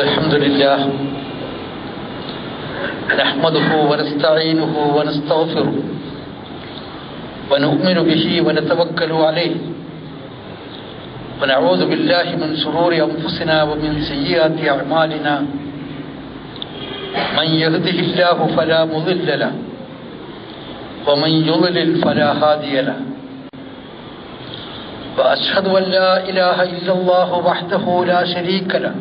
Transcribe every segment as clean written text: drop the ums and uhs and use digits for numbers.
الحمد لله نحمده ونستعينه ونستغفره ونؤمن به ونتوكل عليه ونعوذ بالله من شرور أنفسنا ومن سيئات أعمالنا من يهده الله فلا مضل له ومن يضلل فلا هادي له وأشهد أن لا إله إلا الله وحده لا شريك له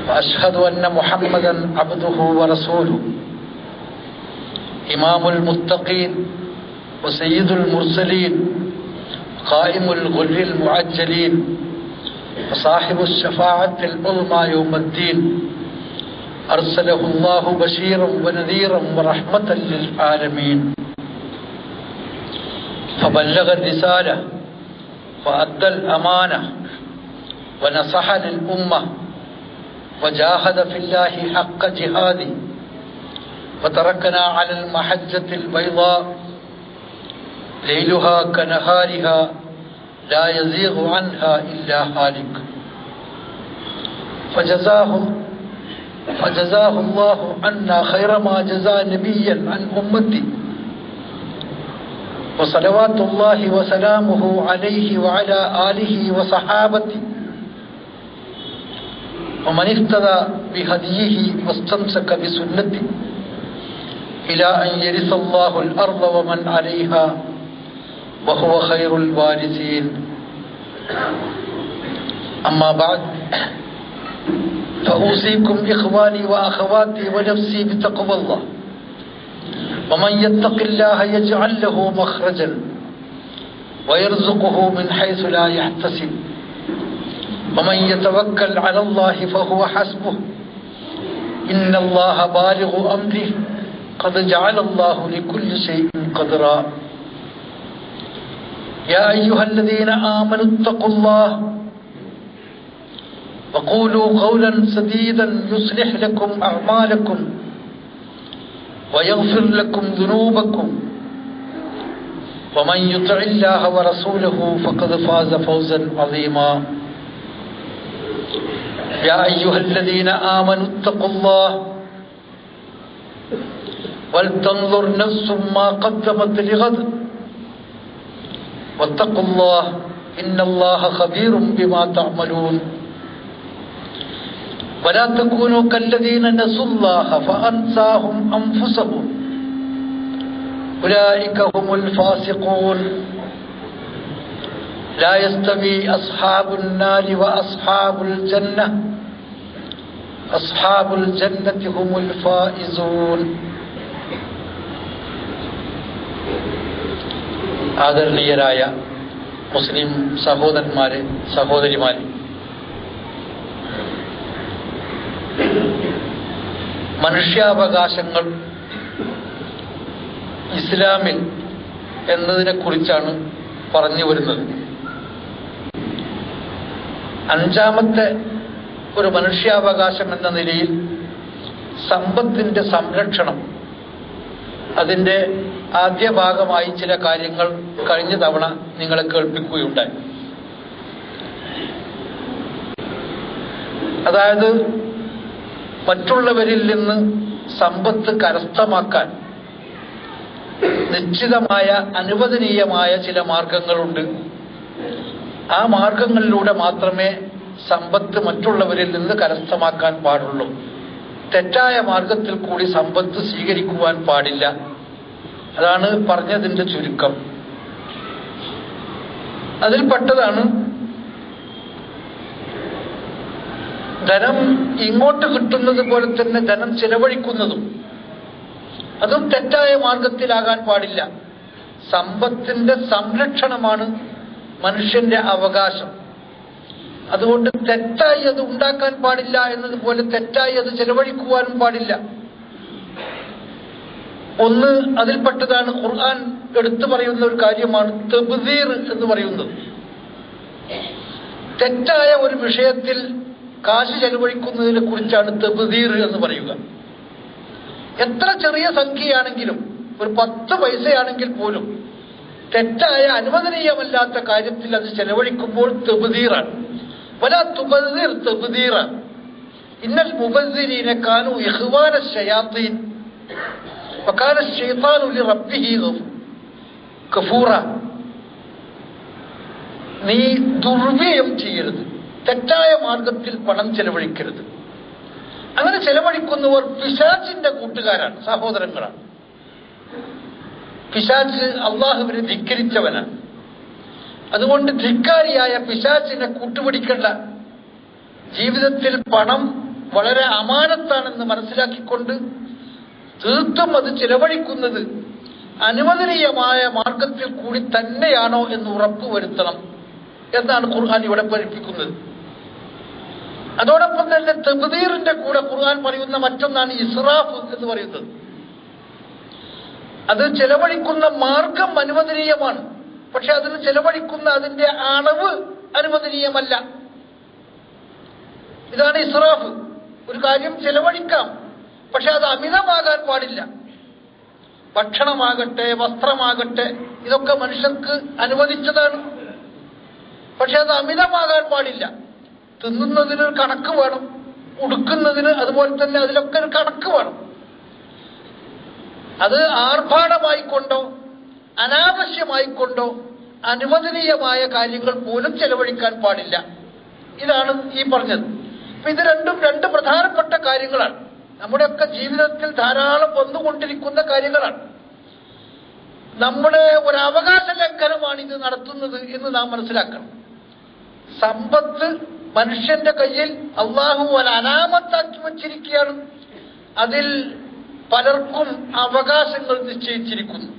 وأشهد أن محمدا عبده ورسوله إمام المتقين وسيد المرسلين قائم الغر المعجلين وصاحب الشفاعة العظمى يوم الدين أرسله الله بشيرا ونذيرا ورحمة للعالمين فبلغ الرسالة وأدى الأمانة ونصح للأمة وجاهد في الله حق جهاده وتركنا على المحجة البيضاء ليلها كنهارها لا يزيغ عنها إلا هالك فجزاه الله عنا خير ما جزى نبيا عن أمتي وصلوات الله وسلامه عليه وعلى آله وصحابته ومن اهتدى بهديه واستمسك بسنته إلى أن يرث الله الأرض ومن عليها وهو خير الوارثين أما بعد فأوصيكم إخواني وأخواتي ونفسي بتقوى الله ومن يتق الله يجعل له مخرجا ويرزقه من حيث لا يحتسب ومن يتوكل على الله فهو حسبه إن الله بالغ أمره قد جعل الله لكل شيء قدرا يا أيها الذين آمنوا اتقوا الله وقولوا قولا سديدا يصلح لكم أعمالكم ويغفر لكم ذنوبكم ومن يطع الله ورسوله فقد فاز فوزا عظيما يا أيها الذين آمنوا اتقوا الله ولتنظر نفس ما قدمت لغد واتقوا الله إن الله خبير بما تعملون ولا تكونوا كالذين نسوا الله فأنساهم أنفسهم أولئك هم الفاسقون لا يستوي أصحاب النار وأصحاب الجنة أصحاب الجنة هم الفائزون ആദരണീയരായ മുസ്ലിം സഹോദരന്മാരെ സഹോദരിമാരെ, മനുഷ്യാവകാശങ്ങൾ ഇസ്ലാമിൽ എന്നതിനെ കുറിച്ചാണ് പറഞ്ഞു വരുന്നത്. അഞ്ചാമത്തെ ഒരു മനുഷ്യാവകാശം എന്ന നിലയിൽ സമ്പത്തിന്റെ സംരക്ഷണം, അതിൻ്റെ ആദ്യ ഭാഗമായി ചില കാര്യങ്ങൾ കഴിഞ്ഞ തവണ നിങ്ങളെ കേൾപ്പിക്കുകയുണ്ടായി. അതായത് മറ്റുള്ളവരിൽ നിന്ന് സമ്പത്ത് കരസ്ഥമാക്കാൻ നിശ്ചിതമായ അനുവദനീയമായ ചില മാർഗങ്ങളുണ്ട്. ആ മാർഗങ്ങളിലൂടെ മാത്രമേ സമ്പത്ത് മറ്റുള്ളവരിൽ നിന്ന് കരസ്ഥമാക്കാൻ പാടുള്ളൂ. തെറ്റായ മാർഗത്തിൽ കൂടി സമ്പത്ത് സ്വീകരിക്കുവാൻ പാടില്ല. അതാണ് പറഞ്ഞതിൻ്റെ ചുരുക്കം. അതിൽപ്പെട്ടതാണ് ധനം ഇങ്ങോട്ട് കിട്ടുന്നത് പോലെ തന്നെ ധനം ചിലവഴിക്കുന്നതും. അതും തെറ്റായ മാർഗത്തിലാകാൻ പാടില്ല. സമ്പത്തിന്റെ സംരക്ഷണമാണ് മനുഷ്യന്റെ അവകാശം. അതുകൊണ്ട് തെറ്റായി അത് ഉണ്ടാക്കാൻ പാടില്ല എന്നതുപോലെ തെറ്റായി അത് ചെലവഴിക്കുവാനും പാടില്ല. ഒന്ന് അതിൽപ്പെട്ടതാണ് ഖുർആൻ എടുത്തു പറയുന്ന ഒരു കാര്യമാണ് തബ്ദീർ എന്ന് പറയുന്നത്. തെറ്റായ ഒരു വിഷയത്തിൽ കാശ് ചെലവഴിക്കുന്നതിനെ കുറിച്ചാണ് തബ്ദീർ എന്ന് പറയുക. എത്ര ചെറിയ സംഖ്യയാണെങ്കിലും, ഒരു 10 പൈസയാണെങ്കിൽ പോലും തെറ്റായ അനുവദനീയമല്ലാത്ത കാര്യത്തിൽ അത് ചെലവഴിക്കുമ്പോൾ തബ്ദീറാണ്. വലാ തുബസ്സിർ തബ്ദീറ ഇന്നൽ മുബസ്സിരീന കാനൂ ഇഖ്വാന ശയാത്തീൻ വകാന ശൈത്താനു ലിറബ്ബിഹി ഗഫൂറ. നീ ദുർവ്യയം ചെയ്യരുത്, തെറ്റായ മാർഗത്തിൽ പണം ചെലവഴിക്കരുത്. അങ്ങനെ ചെലവഴിക്കുന്നവർ പിശാചിന്റെ കൂട്ടുകാരാണ്, സഹോദരങ്ങളാണ്. പിശാച് അള്ളാഹുവിനെ ധിക്കരിച്ചവനാണ്. അതുകൊണ്ട് ധിക്കാരിയായ പിശാചിനെ കൂട്ടുപിടിക്കേണ്ട. ജീവിതത്തിൽ പണം വളരെ അമാനത്താണെന്ന് മനസ്സിലാക്കിക്കൊണ്ട് തീർത്തും അത് ചെലവഴിക്കുന്നത് അനുവദനീയമായ മാർഗത്തിൽ കൂടി തന്നെയാണോ എന്ന് ഉറപ്പുവരുത്തണം എന്നാണ് ഖുർആൻ ഇവിടെ പഠിപ്പിക്കുന്നത്. അതോടൊപ്പം തന്നെ തബ്ദീറിന്റെ കൂടെ ഖുർആൻ പറയുന്ന മറ്റൊന്നാണ് ഇസ്റാഫ് എന്ന് പറയുന്നത്. അത് ചെലവഴിക്കുന്ന മാർഗം അനുവദനീയമാണ്, പക്ഷെ അതിന് ചെലവഴിക്കുന്ന അതിന്റെ അളവ് അനുവദനീയമല്ല. ഇതാണ് ഇസ്റാഫ്. ഒരു കാര്യം ചെലവഴിക്കാം, പക്ഷെ അത് അമിതമാകാൻ പാടില്ല. ഭക്ഷണമാകട്ടെ വസ്ത്രമാകട്ടെ ഇതൊക്കെ മനുഷ്യർക്ക് അനുവദിച്ചതാണ്, പക്ഷെ അത് അമിതമാകാൻ പാടില്ല. തിന്നുന്നതിന് ഒരു കണക്ക് വേണം, ഉടുക്കുന്നതിന് അതുപോലെ തന്നെ അതിലൊക്കെ ഒരു കണക്ക് വേണം. അത് ആർഭാടമായിക്കൊണ്ടോ അനാവശ്യമായിക്കൊണ്ടോ അനുവദനീയമായ കാര്യങ്ങൾ പോലും ചെലവഴിക്കാൻ പാടില്ല. ഇതാണ് ഈ പറഞ്ഞത്. അപ്പൊ ഇത് രണ്ടും രണ്ട് പ്രധാനപ്പെട്ട കാര്യങ്ങളാണ്. നമ്മുടെയൊക്കെ ജീവിതത്തിൽ ധാരാളം വന്നുകൊണ്ടിരിക്കുന്ന കാര്യങ്ങളാണ്. നമ്മുടെ ഒരു അവകാശ ലംഘനമാണ് ഇത് നടത്തുന്നത് എന്ന് നാം മനസ്സിലാക്കണം. സമ്പത്ത് മനുഷ്യന്റെ കയ്യിൽ അള്ളാഹു അനാമത്താക്കി വച്ചിരിക്കുകയാണ്. അതിൽ പലർക്കും അവകാശങ്ങൾ നിശ്ചയിച്ചിരിക്കുന്നു.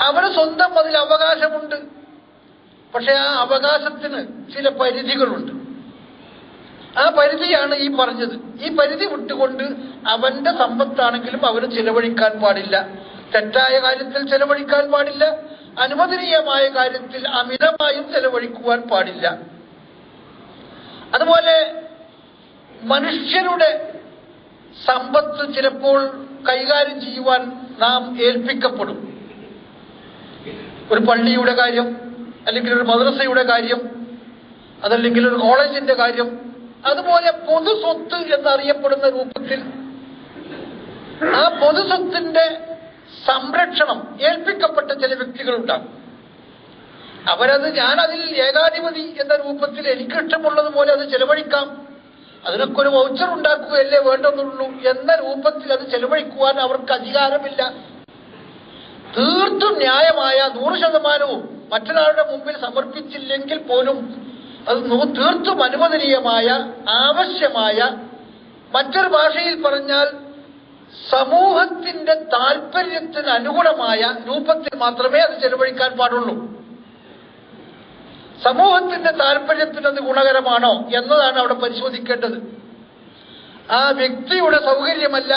അവന് സ്വന്തം അതിൽ അവകാശമുണ്ട്, പക്ഷെ ആ അവകാശത്തിന് ചില പരിധികളുണ്ട്. ആ പരിധിയാണ് ഈ പറഞ്ഞത്. ഈ പരിധി വിട്ടുകൊണ്ട് അവന്റെ സമ്പത്താണെങ്കിലും അവന് ചെലവഴിക്കാൻ പാടില്ല. തെറ്റായ കാര്യത്തിൽ ചെലവഴിക്കാൻ പാടില്ല, അനുവദനീയമായ കാര്യത്തിൽ അമിതമായും ചെലവഴിക്കുവാൻ പാടില്ല. അതുപോലെ മനുഷ്യരുടെ സമ്പത്ത് ചിലപ്പോൾ കൈകാര്യം ചെയ്യുവാൻ നാം ഏൽപ്പിക്കപ്പെടും. ഒരു പള്ളിയുടെ കാര്യം, അല്ലെങ്കിൽ ഒരു മദ്രസയുടെ കാര്യം, അതല്ലെങ്കിൽ ഒരു കോളേജിന്റെ കാര്യം, അതുപോലെ പൊതുസ്വത്ത് എന്നറിയപ്പെടുന്ന രൂപത്തിൽ ആ പൊതുസ്വത്തിന്റെ സംരക്ഷണം ഏൽപ്പിക്കപ്പെട്ട ചില വ്യക്തികളുണ്ടാകും. അവരത് ഞാനതിൽ ഏകാധിപതി എന്ന രൂപത്തിൽ എനിക്ക് ഇഷ്ടമുള്ളതുപോലെ അത് ചെലവഴിക്കാം, അതിനൊക്കെ ഒരു വൗച്ചർ ഉണ്ടാക്കുകയല്ലേ വേണ്ടെന്നുള്ളൂ എന്ന രൂപത്തിൽ അത് ചെലവഴിക്കുവാൻ അവർക്ക് അധികാരമില്ല. തീർത്തും ന്യായമായ 100% മറ്റൊരാളുടെ മുമ്പിൽ സമർപ്പിച്ചില്ലെങ്കിൽ പോലും അത് തീർത്തും അനുവദനീയമായ ആവശ്യമായ, മറ്റൊരു ഭാഷയിൽ പറഞ്ഞാൽ സമൂഹത്തിന്റെ താല്പര്യത്തിന് അനുഗുണമായ രൂപത്തിൽ മാത്രമേ അത് ചെലവഴിക്കാൻ പാടുള്ളൂ. സമൂഹത്തിന്റെ താല്പര്യത്തിന് അത് ഗുണകരമാണോ എന്നതാണ് അവിടെ പരിശോധിക്കേണ്ടത്. ആ വ്യക്തിയുടെ സൗകര്യമല്ല,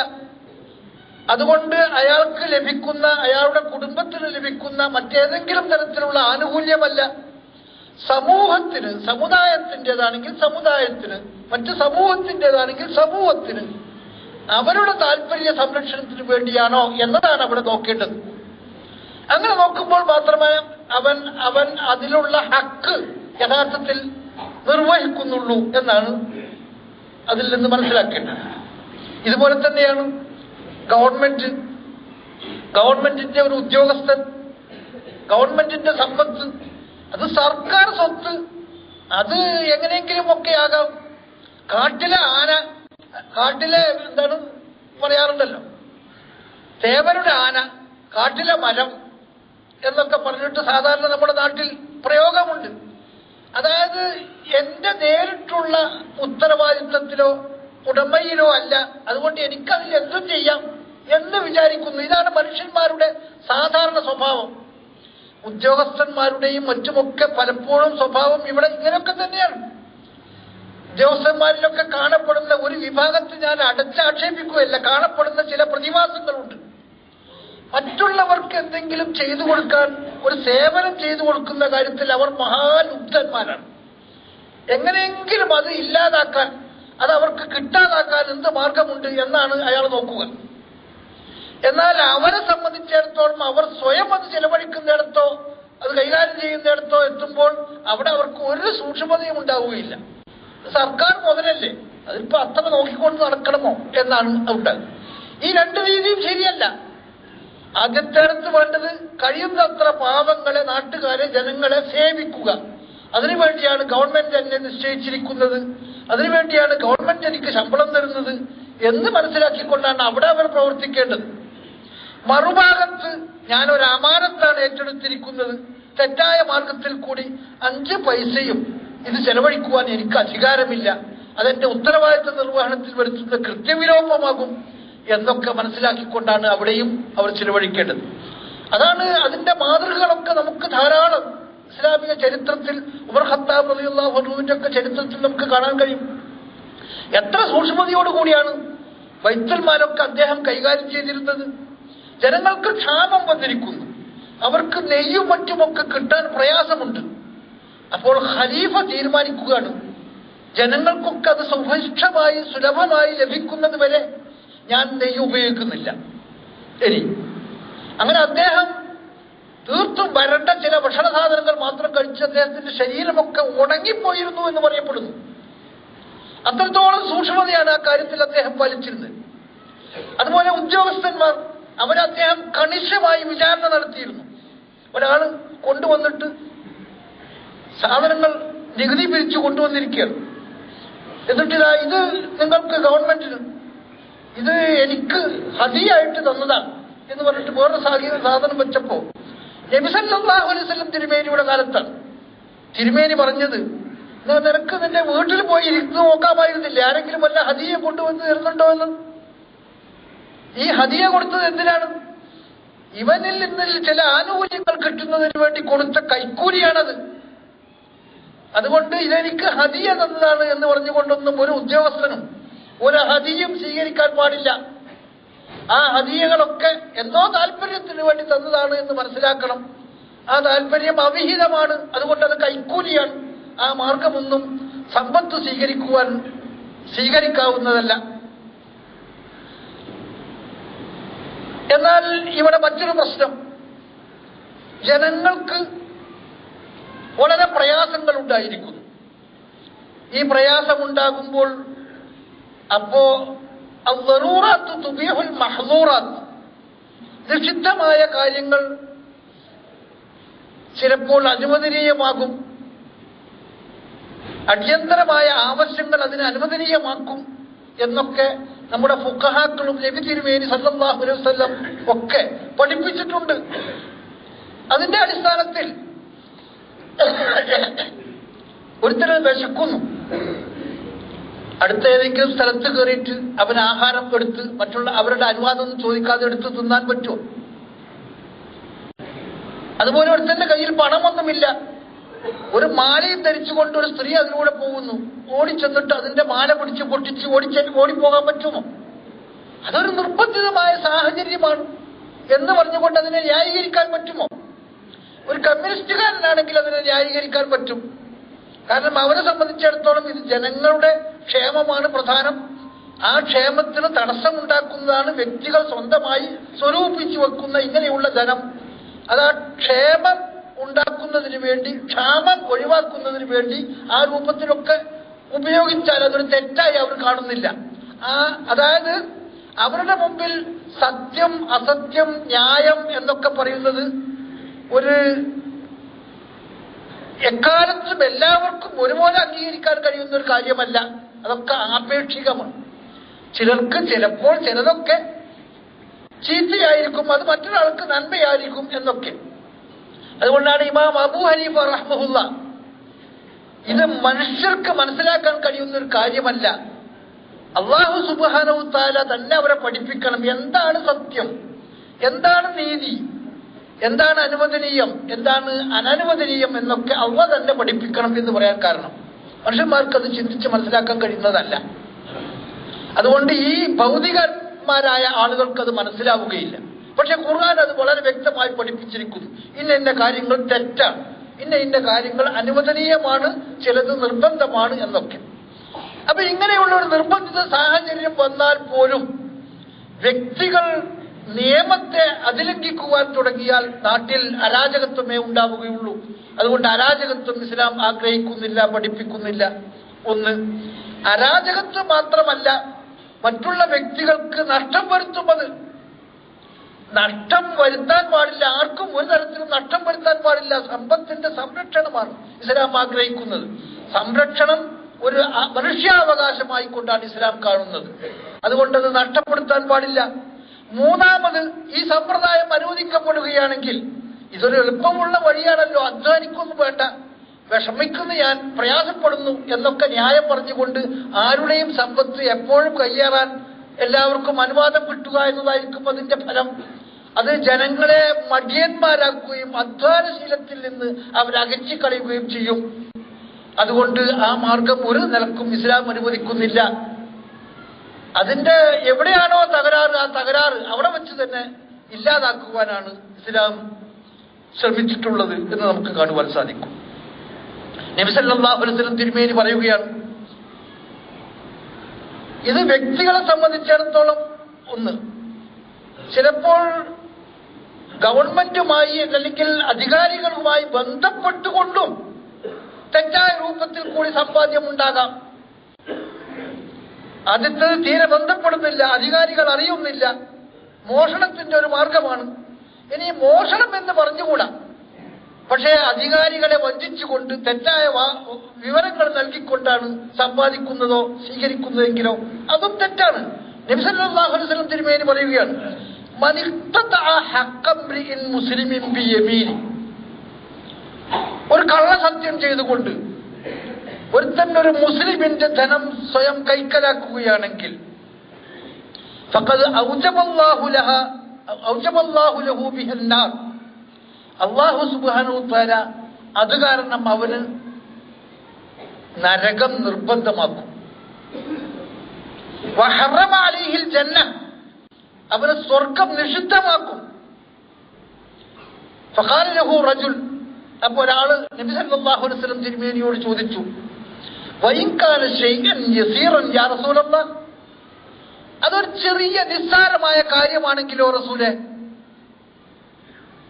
അതുകൊണ്ട് അയാൾക്ക് ലഭിക്കുന്ന, അയാളുടെ കുടുംബത്തിന് ലഭിക്കുന്ന മറ്റേതെങ്കിലും തരത്തിലുള്ള ആനുകൂല്യമല്ല. സമൂഹത്തിന്, സമുദായത്തിൻ്റെതാണെങ്കിൽ സമുദായത്തിന്, മറ്റു സമൂഹത്തിൻ്റെതാണെങ്കിൽ സമൂഹത്തിന് അവരുടെ താല്പര്യ സംരക്ഷണത്തിന് വേണ്ടിയാണോ എന്നതാണ് അവിടെ നോക്കേണ്ടത്. അങ്ങനെ നോക്കുമ്പോൾ മാത്രമേ അവൻ അതിലുള്ള ഹക്ക് യഥാർത്ഥത്തിൽ നിർവഹിക്കുന്നുള്ളൂ എന്നാണ് അതിൽ നിന്ന് മനസ്സിലാക്കേണ്ടത്. ഇതുപോലെ തന്നെയാണ് ഗവൺമെന്റിന്റെ ഒരു ഉദ്യോഗസ്ഥൻ, ഗവൺമെന്റിന്റെ സമ്പത്ത്, അത് സർക്കാർ സ്വത്ത്, അത് എങ്ങനെയെങ്കിലും ഒക്കെ ആകാം. കാട്ടിലെ ആന, കാട്ടിലെ എന്താണ് പറയാറുണ്ടല്ലോ, തേവരുടെ ആന, കാട്ടിലെ മരം എന്നൊക്കെ പറഞ്ഞിട്ട് സാധാരണ നമ്മുടെ നാട്ടിൽ പ്രയോഗമുണ്ട്. അതായത് എന്റെ നേരിട്ടുള്ള ഉത്തരവാദിത്വത്തിലോ ഉടമയിലോ അല്ല, അതുകൊണ്ട് എനിക്കതിൽ എന്തും ചെയ്യാം എന്ന് വിചാരിക്കുന്നു. ഇതാണ് മനുഷ്യന്മാരുടെ സാധാരണ സ്വഭാവം. ഉദ്യോഗസ്ഥന്മാരുടെയും മറ്റുമൊക്കെ പലപ്പോഴും സ്വഭാവം ഇവിടെ ഇങ്ങനെയൊക്കെ തന്നെയാണ്. ഉദ്യോഗസ്ഥന്മാരിലൊക്കെ കാണപ്പെടുന്ന ഒരു വിഭാഗത്തെ ഞാൻ അടച്ചാക്ഷേപിക്കുകയല്ല, കാണപ്പെടുന്ന ചില പ്രതിഭാസങ്ങളുണ്ട്. മറ്റുള്ളവർക്ക് എന്തെങ്കിലും ചെയ്തു കൊടുക്കാൻ, ഒരു സേവനം ചെയ്തു കൊടുക്കുന്ന കാര്യത്തിൽ അവർ മഹാലുബ്ധന്മാരാണ്. എങ്ങനെയെങ്കിലും അത് ഇല്ലാതാക്കാൻ, അത് അവർക്ക് കിട്ടാതാക്കാൻ എന്ത് മാർഗമുണ്ട് എന്നാണ് അയാൾ നോക്കുക. എന്നാൽ അവരെ സംബന്ധിച്ചിടത്തോളം അവർ സ്വയം അത് ചെലവഴിക്കുന്നിടത്തോ അത് കൈകാര്യം ചെയ്യുന്നിടത്തോ എത്തുമ്പോൾ അവിടെ അവർക്ക് ഒരു സൂക്ഷ്മതയും ഉണ്ടാവുകയില്ല. സർക്കാർ മുതലല്ലേ, അതിപ്പോ അത്ര നോക്കിക്കൊണ്ട് നടക്കണമോ എന്നാണ് ഉണ്ടാകുന്നത്. ഈ രണ്ട് രീതിയും ശരിയല്ല. ആദ്യത്തേടത്ത് വേണ്ടത് കഴിയുന്നത്ര പാവങ്ങളെ, നാട്ടുകാരെ, ജനങ്ങളെ സേവിക്കുക. അതിനുവേണ്ടിയാണ് ഗവൺമെന്റ് എന്നെ നിശ്ചയിച്ചിരിക്കുന്നത്, അതിനുവേണ്ടിയാണ് ഗവൺമെന്റ് എനിക്ക് ശമ്പളം തരുന്നത് എന്ന് മനസ്സിലാക്കിക്കൊണ്ടാണ് അവിടെ അവർ പ്രവർത്തിക്കേണ്ടത്. മറുഭാഗത്ത് ഞാനൊരു അമാനത്താണ് ഏറ്റെടുത്തിരിക്കുന്നത്, തെറ്റായ മാർഗത്തിൽ കൂടി 5 പൈസയും ഇത് ചെലവഴിക്കുവാൻ എനിക്ക് അധികാരമില്ല, അതെന്റെ ഉത്തരവാദിത്വ നിർവഹണത്തിൽ വരുത്തുന്ന കൃത്യവിലോപമാകും എന്നൊക്കെ മനസ്സിലാക്കിക്കൊണ്ടാണ് അവിടെയും അവർ ചിലവഴിക്കേണ്ടത്. അതാണ് അതിന്റെ മാതൃകകളൊക്കെ നമുക്ക് ധാരാളം ഇസ്ലാമിക ചരിത്രത്തിൽ, ഉമർ ഖത്താബ് റളിയല്ലാഹു അൻഹുവിന്റെ ഒക്കെ ചരിത്രത്തിൽ നമുക്ക് കാണാൻ കഴിയും. എത്ര സൂക്ഷ്മതയോടുകൂടിയാണ് ബൈത്തുൽ മാലൊക്കെ അദ്ദേഹം കൈകാര്യം ചെയ്തിരുന്നത്. ജനങ്ങൾക്ക് ക്ഷാമം വന്നിരിക്കുന്നു, അവർക്ക് നെയ്യും മറ്റുമൊക്കെ കിട്ടാൻ പ്രയാസമുണ്ട്. അപ്പോൾ ഖലീഫ തീരുമാനിക്കുകയാണ്, ജനങ്ങൾക്കൊക്കെ അത് സുഭിക്ഷമായി സുലഭമായി ലഭിക്കുന്നത് വരെ ഞാൻ നെയ്യ് ഉപയോഗിക്കുന്നില്ല. ശരി, അങ്ങനെ അദ്ദേഹം തീർത്തും വരണ്ട ചില ഭക്ഷണ സാധനങ്ങൾ മാത്രം കഴിച്ച് അദ്ദേഹത്തിന്റെ ശരീരമൊക്കെ ഉണങ്ങിപ്പോയിരുന്നു എന്ന് പറയപ്പെടുന്നു. അത്രത്തോളം സൂക്ഷ്മതയാണ് ആ കാര്യത്തിൽ അദ്ദേഹം പാലിച്ചിരുന്നത്. അതുപോലെ ഉദ്യോഗസ്ഥന്മാർ, അവരെ അദ്ദേഹം കണിശമായി വിചാരണ നടത്തിയിരുന്നു. ഒരാൾ കൊണ്ടുവന്നിട്ട് സാധനങ്ങൾ നികുതി പിരിച്ചു കൊണ്ടുവന്നിരിക്കുകയാണ്. എന്നിട്ടിതാ ഇത് നിങ്ങൾക്ക് ഗവൺമെന്റിന്, ഇത് എനിക്ക് ഹദിയായിട്ട് തന്നതാണ് എന്ന് പറഞ്ഞിട്ട് വേറെ സാധനം വെച്ചപ്പോ നബി സല്ലല്ലാഹു അലൈഹി വസല്ലം തിരുമേനിയുടെ കാലത്താണ് തിരുമേനി പറഞ്ഞത്, നിനക്ക് നിന്റെ വീട്ടിൽ പോയി ഇരുന്ന് നോക്കാമായിരുന്നില്ല, ആരെങ്കിലും വല്ല ഹദിയ കൊണ്ടുവന്ന് തരുന്നുണ്ടോ എന്ന്. ഈ ഹദിയ കൊടുത്തത് എന്തിനാണ്? ഇവനിൽ നിന്നിൽ ചില ആനുകൂല്യങ്ങൾ കിട്ടുന്നതിന് വേണ്ടി കൊടുത്ത കൈക്കൂലിയാണത്. അതുകൊണ്ട് ഇതെനിക്ക് ഹദിയ തന്നതാണ് എന്ന് പറഞ്ഞുകൊണ്ടൊന്നും ഒരു ഉദ്യോഗസ്ഥനും ഒരു ഹദിയും സ്വീകരിക്കാൻ പാടില്ല. ആ ഹദിയകളൊക്കെ എന്തോ താല്പര്യത്തിന് വേണ്ടി തന്നതാണ് എന്ന് മനസ്സിലാക്കണം. ആ താല്പര്യം അവിഹിതമാണ്, അതുകൊണ്ട് അത് കൈക്കൂലിയാണ്. ആ മാർഗമൊന്നും സമ്പത്ത് സ്വീകരിക്കാവുന്നതല്ല. എന്നാൽ ഇവിടെ മറ്റൊരു പ്രശ്നം, ജനങ്ങൾക്ക് വളരെ പ്രയാസങ്ങൾ ഉണ്ടായിരിക്കുന്നു. ഈ പ്രയാസമുണ്ടാകുമ്പോൾ അപ്പോ അദ്ദറൂറാത്തു തുബീഹുൽ മഹ്ദൂറാത്ത്, നിഷിദ്ധമായ കാര്യങ്ങൾ ചിലപ്പോൾ അനുവദനീയമാകും, അടിയന്തരമായ ആവശ്യങ്ങൾ അതിനെ അനുവദനീയമാക്കും എന്നൊക്കെ നമ്മുടെ ഫുഖഹാക്കളും നബി തിരുമേനി സല്ലല്ലാഹു അലൈഹി വസല്ലം ഒക്കെ പഠിപ്പിച്ചിട്ടുണ്ട്. അതിന്റെ അടിസ്ഥാനത്തിൽ ഒരുത്തന് വിശക്കുന്നു, അടുത്ത ഏതെങ്കിലും സ്ഥലത്ത് കയറിയിട്ട് അവൻ ആഹാരം എടുത്ത് മറ്റുള്ള അവരുടെ അനുവാദം ചോദിക്കാതെ എടുത്ത് തിന്നാൻ പറ്റുമോ? അതുപോലെ ഒരുത്തന്റെ കയ്യിൽ പണമൊന്നുമില്ല, ഒരു മാലയും ധരിച്ചുകൊണ്ട് ഒരു സ്ത്രീ അതിലൂടെ പോകുന്നു, ഓടിച്ചെന്നിട്ട് അതിന്റെ മാല പിടിച്ച് പൊട്ടിച്ച് ഓടിപ്പോകാൻ പറ്റുമോ? അതൊരു നിർബന്ധിതമായ സാഹചര്യമാണ് എന്ന് പറഞ്ഞുകൊണ്ട് അതിനെ ന്യായീകരിക്കാൻ പറ്റുമോ? ഒരു കമ്മ്യൂണിസ്റ്റുകാരനാണെങ്കിൽ അതിനെ ന്യായീകരിക്കാൻ പറ്റും. കാരണം അവരെ സംബന്ധിച്ചിടത്തോളം ഇത് ജനങ്ങളുടെ ക്ഷേമമാണ് പ്രധാനം. ആ ക്ഷേമത്തിന് തടസ്സമുണ്ടാക്കുന്നതാണ് വ്യക്തികൾ സ്വന്തമായി സ്വരൂപിച്ചു വെക്കുന്ന ഇങ്ങനെയുള്ള ധനം. അത് ആ ക്ഷേമം ഉണ്ടാക്കുന്നതിന് വേണ്ടി, ക്ഷാമം ഒഴിവാക്കുന്നതിന് വേണ്ടി ആ രൂപത്തിലൊക്കെ ഉപയോഗിച്ചാൽ അതൊരു തെറ്റായി അവർ കാണുന്നില്ല. അതായത് അവരുടെ മുമ്പിൽ സത്യം, അസത്യം, ന്യായം എന്നൊക്കെ പറയുന്നത് ഒരു എക്കാലത്തും എല്ലാവർക്കും ഒരുപോലെ അംഗീകരിക്കാൻ കഴിയുന്ന ഒരു കാര്യമല്ല. അതൊക്കെ ആപേക്ഷികമാണ്. ചിലർക്ക് ചിലപ്പോൾ ചിലതൊക്കെ ചീത്തയായിരിക്കും, അത് മറ്റൊരാൾക്ക് നന്മയായിരിക്കും എന്നൊക്കെ. അതുകൊണ്ടാണ് ഇമാം അബൂ ഹനീഫ റഹ്മഹുല്ലാ ഇത് മനുഷ്യർക്ക് മനസ്സിലാക്കാൻ കഴിയുന്ന ഒരു കാര്യമല്ല, അല്ലാഹു സുബ്ഹാനഹു തആല തന്നെ അവരെ പഠിപ്പിക്കണം. എന്താണ് സത്യം, എന്താണ് നീതി, എന്താണ് അനുവദനീയം, എന്താണ് അനനുവദനീയം എന്നൊക്കെ അല്ലാഹു തന്നെ പഠിപ്പിക്കണം എന്ന് പറയാൻ കാരണം മനുഷ്യന്മാർക്ക് അത് ചിന്തിച്ച് മനസ്സിലാക്കാൻ കഴിയുന്നതല്ല. അതുകൊണ്ട് ഈ ഭൗതികന്മാരായ ആളുകൾക്ക് അത് മനസ്സിലാവുകയില്ല. പക്ഷെ ഖുർആൻ അത് വളരെ വ്യക്തമായി പഠിപ്പിച്ചിരിക്കുന്നു. ഇന്ന കാര്യങ്ങൾ തെറ്റാണ്, ഇന്ന കാര്യങ്ങൾ അനുവദനീയമാണ്, ചിലത് നിർബന്ധമാണ് എന്നൊക്കെ. അപ്പൊ ഇങ്ങനെയുള്ള ഒരു നിർബന്ധിത സാഹചര്യം വന്നാൽ പോലും വ്യക്തികൾ നിയമത്തെ അതിലംഘിക്കുവാൻ തുടങ്ങിയാൽ നാട്ടിൽ അരാജകത്വമേ ഉണ്ടാവുകയുള്ളൂ. അതുകൊണ്ട് അരാജകത്വം ഇസ്ലാം ആഗ്രഹിക്കുന്നില്ല, പഠിപ്പിക്കുന്നില്ല. ഒന്ന്, അരാജകത്വം മാത്രമല്ല, മറ്റുള്ള വ്യക്തികൾക്ക് നഷ്ടം വരുത്തുന്നത്. നഷ്ടം വരുത്താൻ പാടില്ല, ആർക്കും ഒരു തരത്തിലും നഷ്ടം വരുത്താൻ പാടില്ല. സമ്പത്തിന്റെ സംരക്ഷണമാണ് ഇസ്ലാം ആഗ്രഹിക്കുന്നത്. സംരക്ഷണം ഒരു മനുഷ്യാവകാശമായി കൊണ്ടാണ് ഇസ്ലാം കാണുന്നത്. അതുകൊണ്ടത് നഷ്ടപ്പെടുത്താൻ പാടില്ല. മൂന്നാമത്, ഈ സമ്പ്രദായം അനുവദിക്കപ്പെടുകയാണെങ്കിൽ ഇതൊരു എളുപ്പമുള്ള വഴിയാണല്ലോ, അധ്വാനിക്കൊന്നും വേണ്ട, വിഷമിക്കുന്നു ഞാൻ, പ്രയാസപ്പെടുന്നു എന്നൊക്കെ ന്യായം പറഞ്ഞുകൊണ്ട് ആരുടെയും സമ്പത്ത് എപ്പോഴും കയ്യേറാൻ എല്ലാവർക്കും അനുവാദം കിട്ടുക എന്നതായിരിക്കും അതിന്റെ ഫലം. അത് ജനങ്ങളെ മടിയന്മാരാക്കുകയും അധ്വാനശീലത്തിൽ നിന്ന് അവരകറ്റിക്കളയുകയും ചെയ്യും. അതുകൊണ്ട് ആ മാർഗം ഒരു നിലക്കും ഇസ്ലാം അനുവദിക്കുന്നില്ല. അതിന്റെ എവിടെയാണോ തകരാറ്, ആ തകരാറ് അവിടെ വെച്ച് തന്നെ ഇല്ലാതാക്കുവാനാണ് ഇസ്ലാം ശ്രമിച്ചിട്ടുള്ളത് എന്ന് നമുക്ക് കാണുവാൻ സാധിക്കും. നബി സല്ലല്ലാഹു അലൈഹി വസല്ലം തിരുമേനി പറയുകയാണ്, ഇത് വ്യക്തികളെ സംബന്ധിച്ചിടത്തോളം ഒന്ന്, ചിലപ്പോൾ ഗവൺമെന്റുമായി അല്ലെങ്കിൽ അധികാരികളുമായി ബന്ധപ്പെട്ടുകൊണ്ടും തെറ്റായ രൂപത്തിൽ കൂടി സമ്പാദ്യം ഉണ്ടാകാം. ആദ്യത്തെ തീരെ ബന്ധപ്പെടുന്നില്ല, അധികാരികൾ അറിയുന്നില്ല, മോഷണത്തിന്റെ ഒരു മാർഗമാണ്. ഇനി മോഷണം എന്ന് പറഞ്ഞുകൂടാ, പക്ഷേ അധികാരികളെ വഞ്ചിച്ചുകൊണ്ട് തെറ്റായ വിവരങ്ങൾ നൽകിക്കൊണ്ടാണ് സമ്പാദിക്കുന്നതോ സ്വീകരിക്കുന്നതെങ്കിലോ അതും തെറ്റാണ്. നബി സല്ലല്ലാഹു അലൈഹി വസല്ലം തിരുമേനി പറയുകയാണ്, ഒരു കള്ളസത്യം ചെയ്തുകൊണ്ട് ഒരുത്തൻ ഒരു മുസ്ലിമിന്റെ ധനം സ്വയം കൈക്കലാക്കുകയാണെങ്കിൽ ഫഖദ് ഔജബല്ലാഹു ലഹു ബിഹന്നാർ, അല്ലാഹു സുബ്ഹാനഹു തആല അത് കാരണം അവന് നരകം നിർബന്ധമാക്കും. വഹറമ അലൈഹിൽ ജന്ന, അവന് സ്വർഗം നിഷിദ്ധമാക്കും. ഫഖാല ലഹു റജുൽ, അപ്പോൾ ഒരാള് നബി സല്ലല്ലാഹു അലൈഹി വസല്ലം തിരുമേനിയോട് ചോദിച്ചു, വഇൻ കാന ശൈഅൻ യസീറൻ യാ റസൂലല്ലാഹ്, അതൊരു ചെറിയ നിസ്സാരമായ കാര്യമാണെങ്കിലോ റസൂലേ?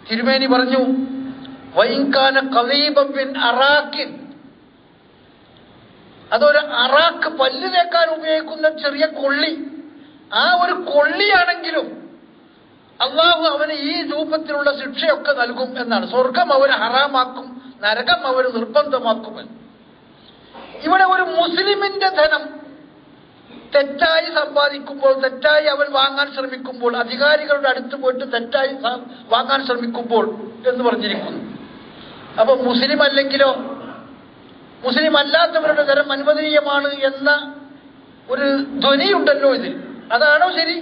തിരുമേനി പറഞ്ഞു, വഇൻ കാന ഖദീബൻ മിൻ അറാഖിൻ, അതൊരു അറാഖ്, പല്ല് തേക്കാൻ ഉപയോഗിക്കുന്ന ചെറിയ കൊള്ളി, ആ ഒരു കൊള്ളിയാണെങ്കിലും അള്ളാഹു അവന് ഈ രൂപത്തിലുള്ള ശിക്ഷയൊക്കെ നൽകും എന്നാണ്. സ്വർഗം അവന് ഹറാമാക്കും, നരകം അവന് നിർബന്ധമാക്കുമെന്ന്. ഇവിടെ ഒരു മുസ്ലിമിന്റെ ധനം തെറ്റായി സമ്പാദിക്കുമ്പോൾ, തെറ്റായി അവൻ വാങ്ങാൻ ശ്രമിക്കുമ്പോൾ, അധികാരികളുടെ അടുത്ത് പോയിട്ട് തെറ്റായി വാങ്ങാൻ ശ്രമിക്കുമ്പോൾ എന്ന് പറഞ്ഞിരിക്കുന്നു. അപ്പൊ മുസ്ലിം അല്ലെങ്കിലോ, മുസ്ലിം അല്ലാത്തവരുടെ ധനം അനുവദനീയമാണ് എന്ന ഒരു ധ്വനിയുണ്ടല്ലോ ഇതിൽ. അതാണോ ശരി?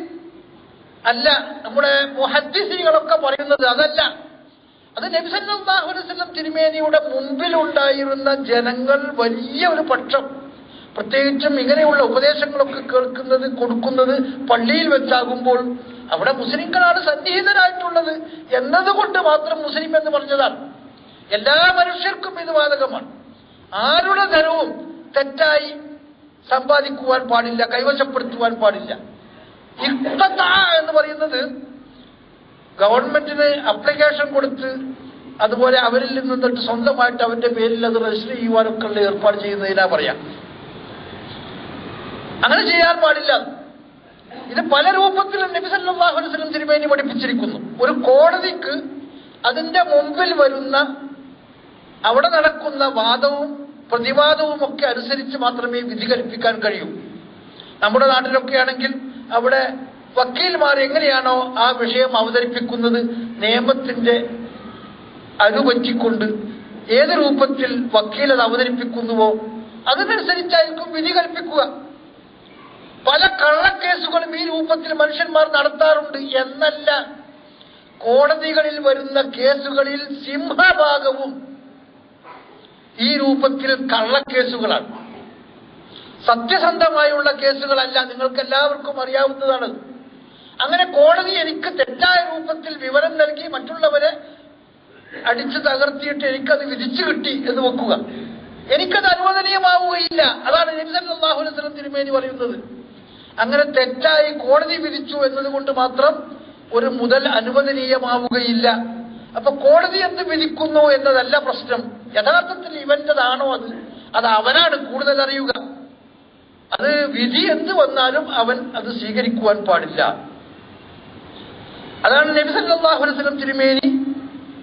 അല്ല. നമ്മുടെ മുഹദ്ദിസീകളൊക്കെ പറയുന്നത് അതല്ല. അത് നബി സല്ലല്ലാഹു അലൈഹി വസല്ലം തിരുമേനിയുടെ മുമ്പിലുണ്ടായിരുന്ന ജനങ്ങൾ വലിയ ഒരു പക്ഷം, പ്രത്യേകിച്ചും ഇങ്ങനെയുള്ള ഉപദേശങ്ങളൊക്കെ കേൾക്കുന്നത് കൊടുക്കുന്നത് പള്ളിയിൽ വെച്ചാകുമ്പോൾ അവിടെ മുസ്ലിങ്ങളാണ് സന്നിഹിതരായിട്ടുള്ളത് എന്നതുകൊണ്ട് മാത്രം മുസ്ലിം എന്ന് പറഞ്ഞതാണ്. എല്ലാ മനുഷ്യർക്കും ഇത് ബാധകമാണ്. ആരുടെ ധനവും തെറ്റായി സമ്പാദിക്കുവാൻ പാടില്ല, കൈവശപ്പെടുത്തുവാൻ പാടില്ല. ഇഖ്തത എന്ന് പറയുന്നത് ഗവൺമെന്റിന് അപ്ലിക്കേഷൻ കൊടുത്ത് അതുപോലെ അവരിൽ നിന്നിട്ട് സ്വന്തമായിട്ട് അവന്റെ പേരിൽ അത് രജിസ്റ്റർ ചെയ്യുവാനൊക്കെ ഉള്ള ഏർപ്പാട് ചെയ്യുന്നതിനാ പറയാം. അങ്ങനെ ചെയ്യാൻ പാടില്ല. ഇത് പല രൂപത്തിലും നബി സല്ലല്ലാഹു അലൈഹി വസല്ലം തിരുമേനി പഠിപ്പിച്ചിരിക്കുന്നു. ഒരു കോടതിക്ക് അതിന്റെ മുമ്പിൽ വരുന്ന, അവിടെ നടക്കുന്ന വാദവും പ്രതിവാദവും ഒക്കെ അനുസരിച്ച് മാത്രമേ വിധി കൽപ്പിക്കാൻ കഴിയൂ. നമ്മുടെ നാട്ടിലൊക്കെ ആണെങ്കിൽ അവിടെ വക്കീൽമാർ എങ്ങനെയാണോ ആ വിഷയം അവതരിപ്പിക്കുന്നത്, നിയമത്തിന്റെ അനുപറ്റിക്കൊണ്ട് ഏത് രൂപത്തിൽ വക്കീൽ അത് അവതരിപ്പിക്കുന്നുവോ അതിനനുസരിച്ചായിരിക്കും വിധി കൽപ്പിക്കുക. പല കള്ളക്കേസുകളും ഈ രൂപത്തിൽ മനുഷ്യന്മാർ നടത്താറുണ്ട് എന്നല്ല, കോടതികളിൽ വരുന്ന കേസുകളിൽ സിംഹഭാഗവും ഈ രൂപത്തിൽ കള്ളക്കേസുകളാണ്. സത്യസന്ധമായുള്ള കേസുകളല്ല, നിങ്ങൾക്ക് എല്ലാവർക്കും അറിയാവുന്നതാണ്. അങ്ങനെ കോടതി എനിക്ക് തെറ്റായ രൂപത്തിൽ വിവരം നൽകി മറ്റുള്ളവരെ അടിച്ചു തകർത്തിയിട്ട് എനിക്കത് വിധിച്ചു കിട്ടി എന്ന് വെക്കുക, എനിക്കത് അനുവദനീയമാവുകയില്ല. അതാണ് നബി സല്ലല്ലാഹു അലൈഹി വസല്ലം തിരുമേനി പറയുന്നത്. അങ്ങനെ തെറ്റായി കോടതി വിധിച്ചു എന്നതുകൊണ്ട് മാത്രം ഒരു മുതൽ അനുവദനീയമാവുകയില്ല. അപ്പൊ കോടതി എന്ത് വിധിക്കുന്നു എന്നതല്ല പ്രശ്നം, യഥാർത്ഥത്തിൽ ഇവന്റേതാണോ അത്, അത് അവനാണ് കൂടുതൽ അറിയുക. അത് വിധി എന്ത് വന്നാലും അവൻ അത് സ്വീകരിക്കുവാൻ പാടില്ല. അതാണ് നബി സല്ലല്ലാഹു അലൈഹി വസല്ലം തിരുമേനി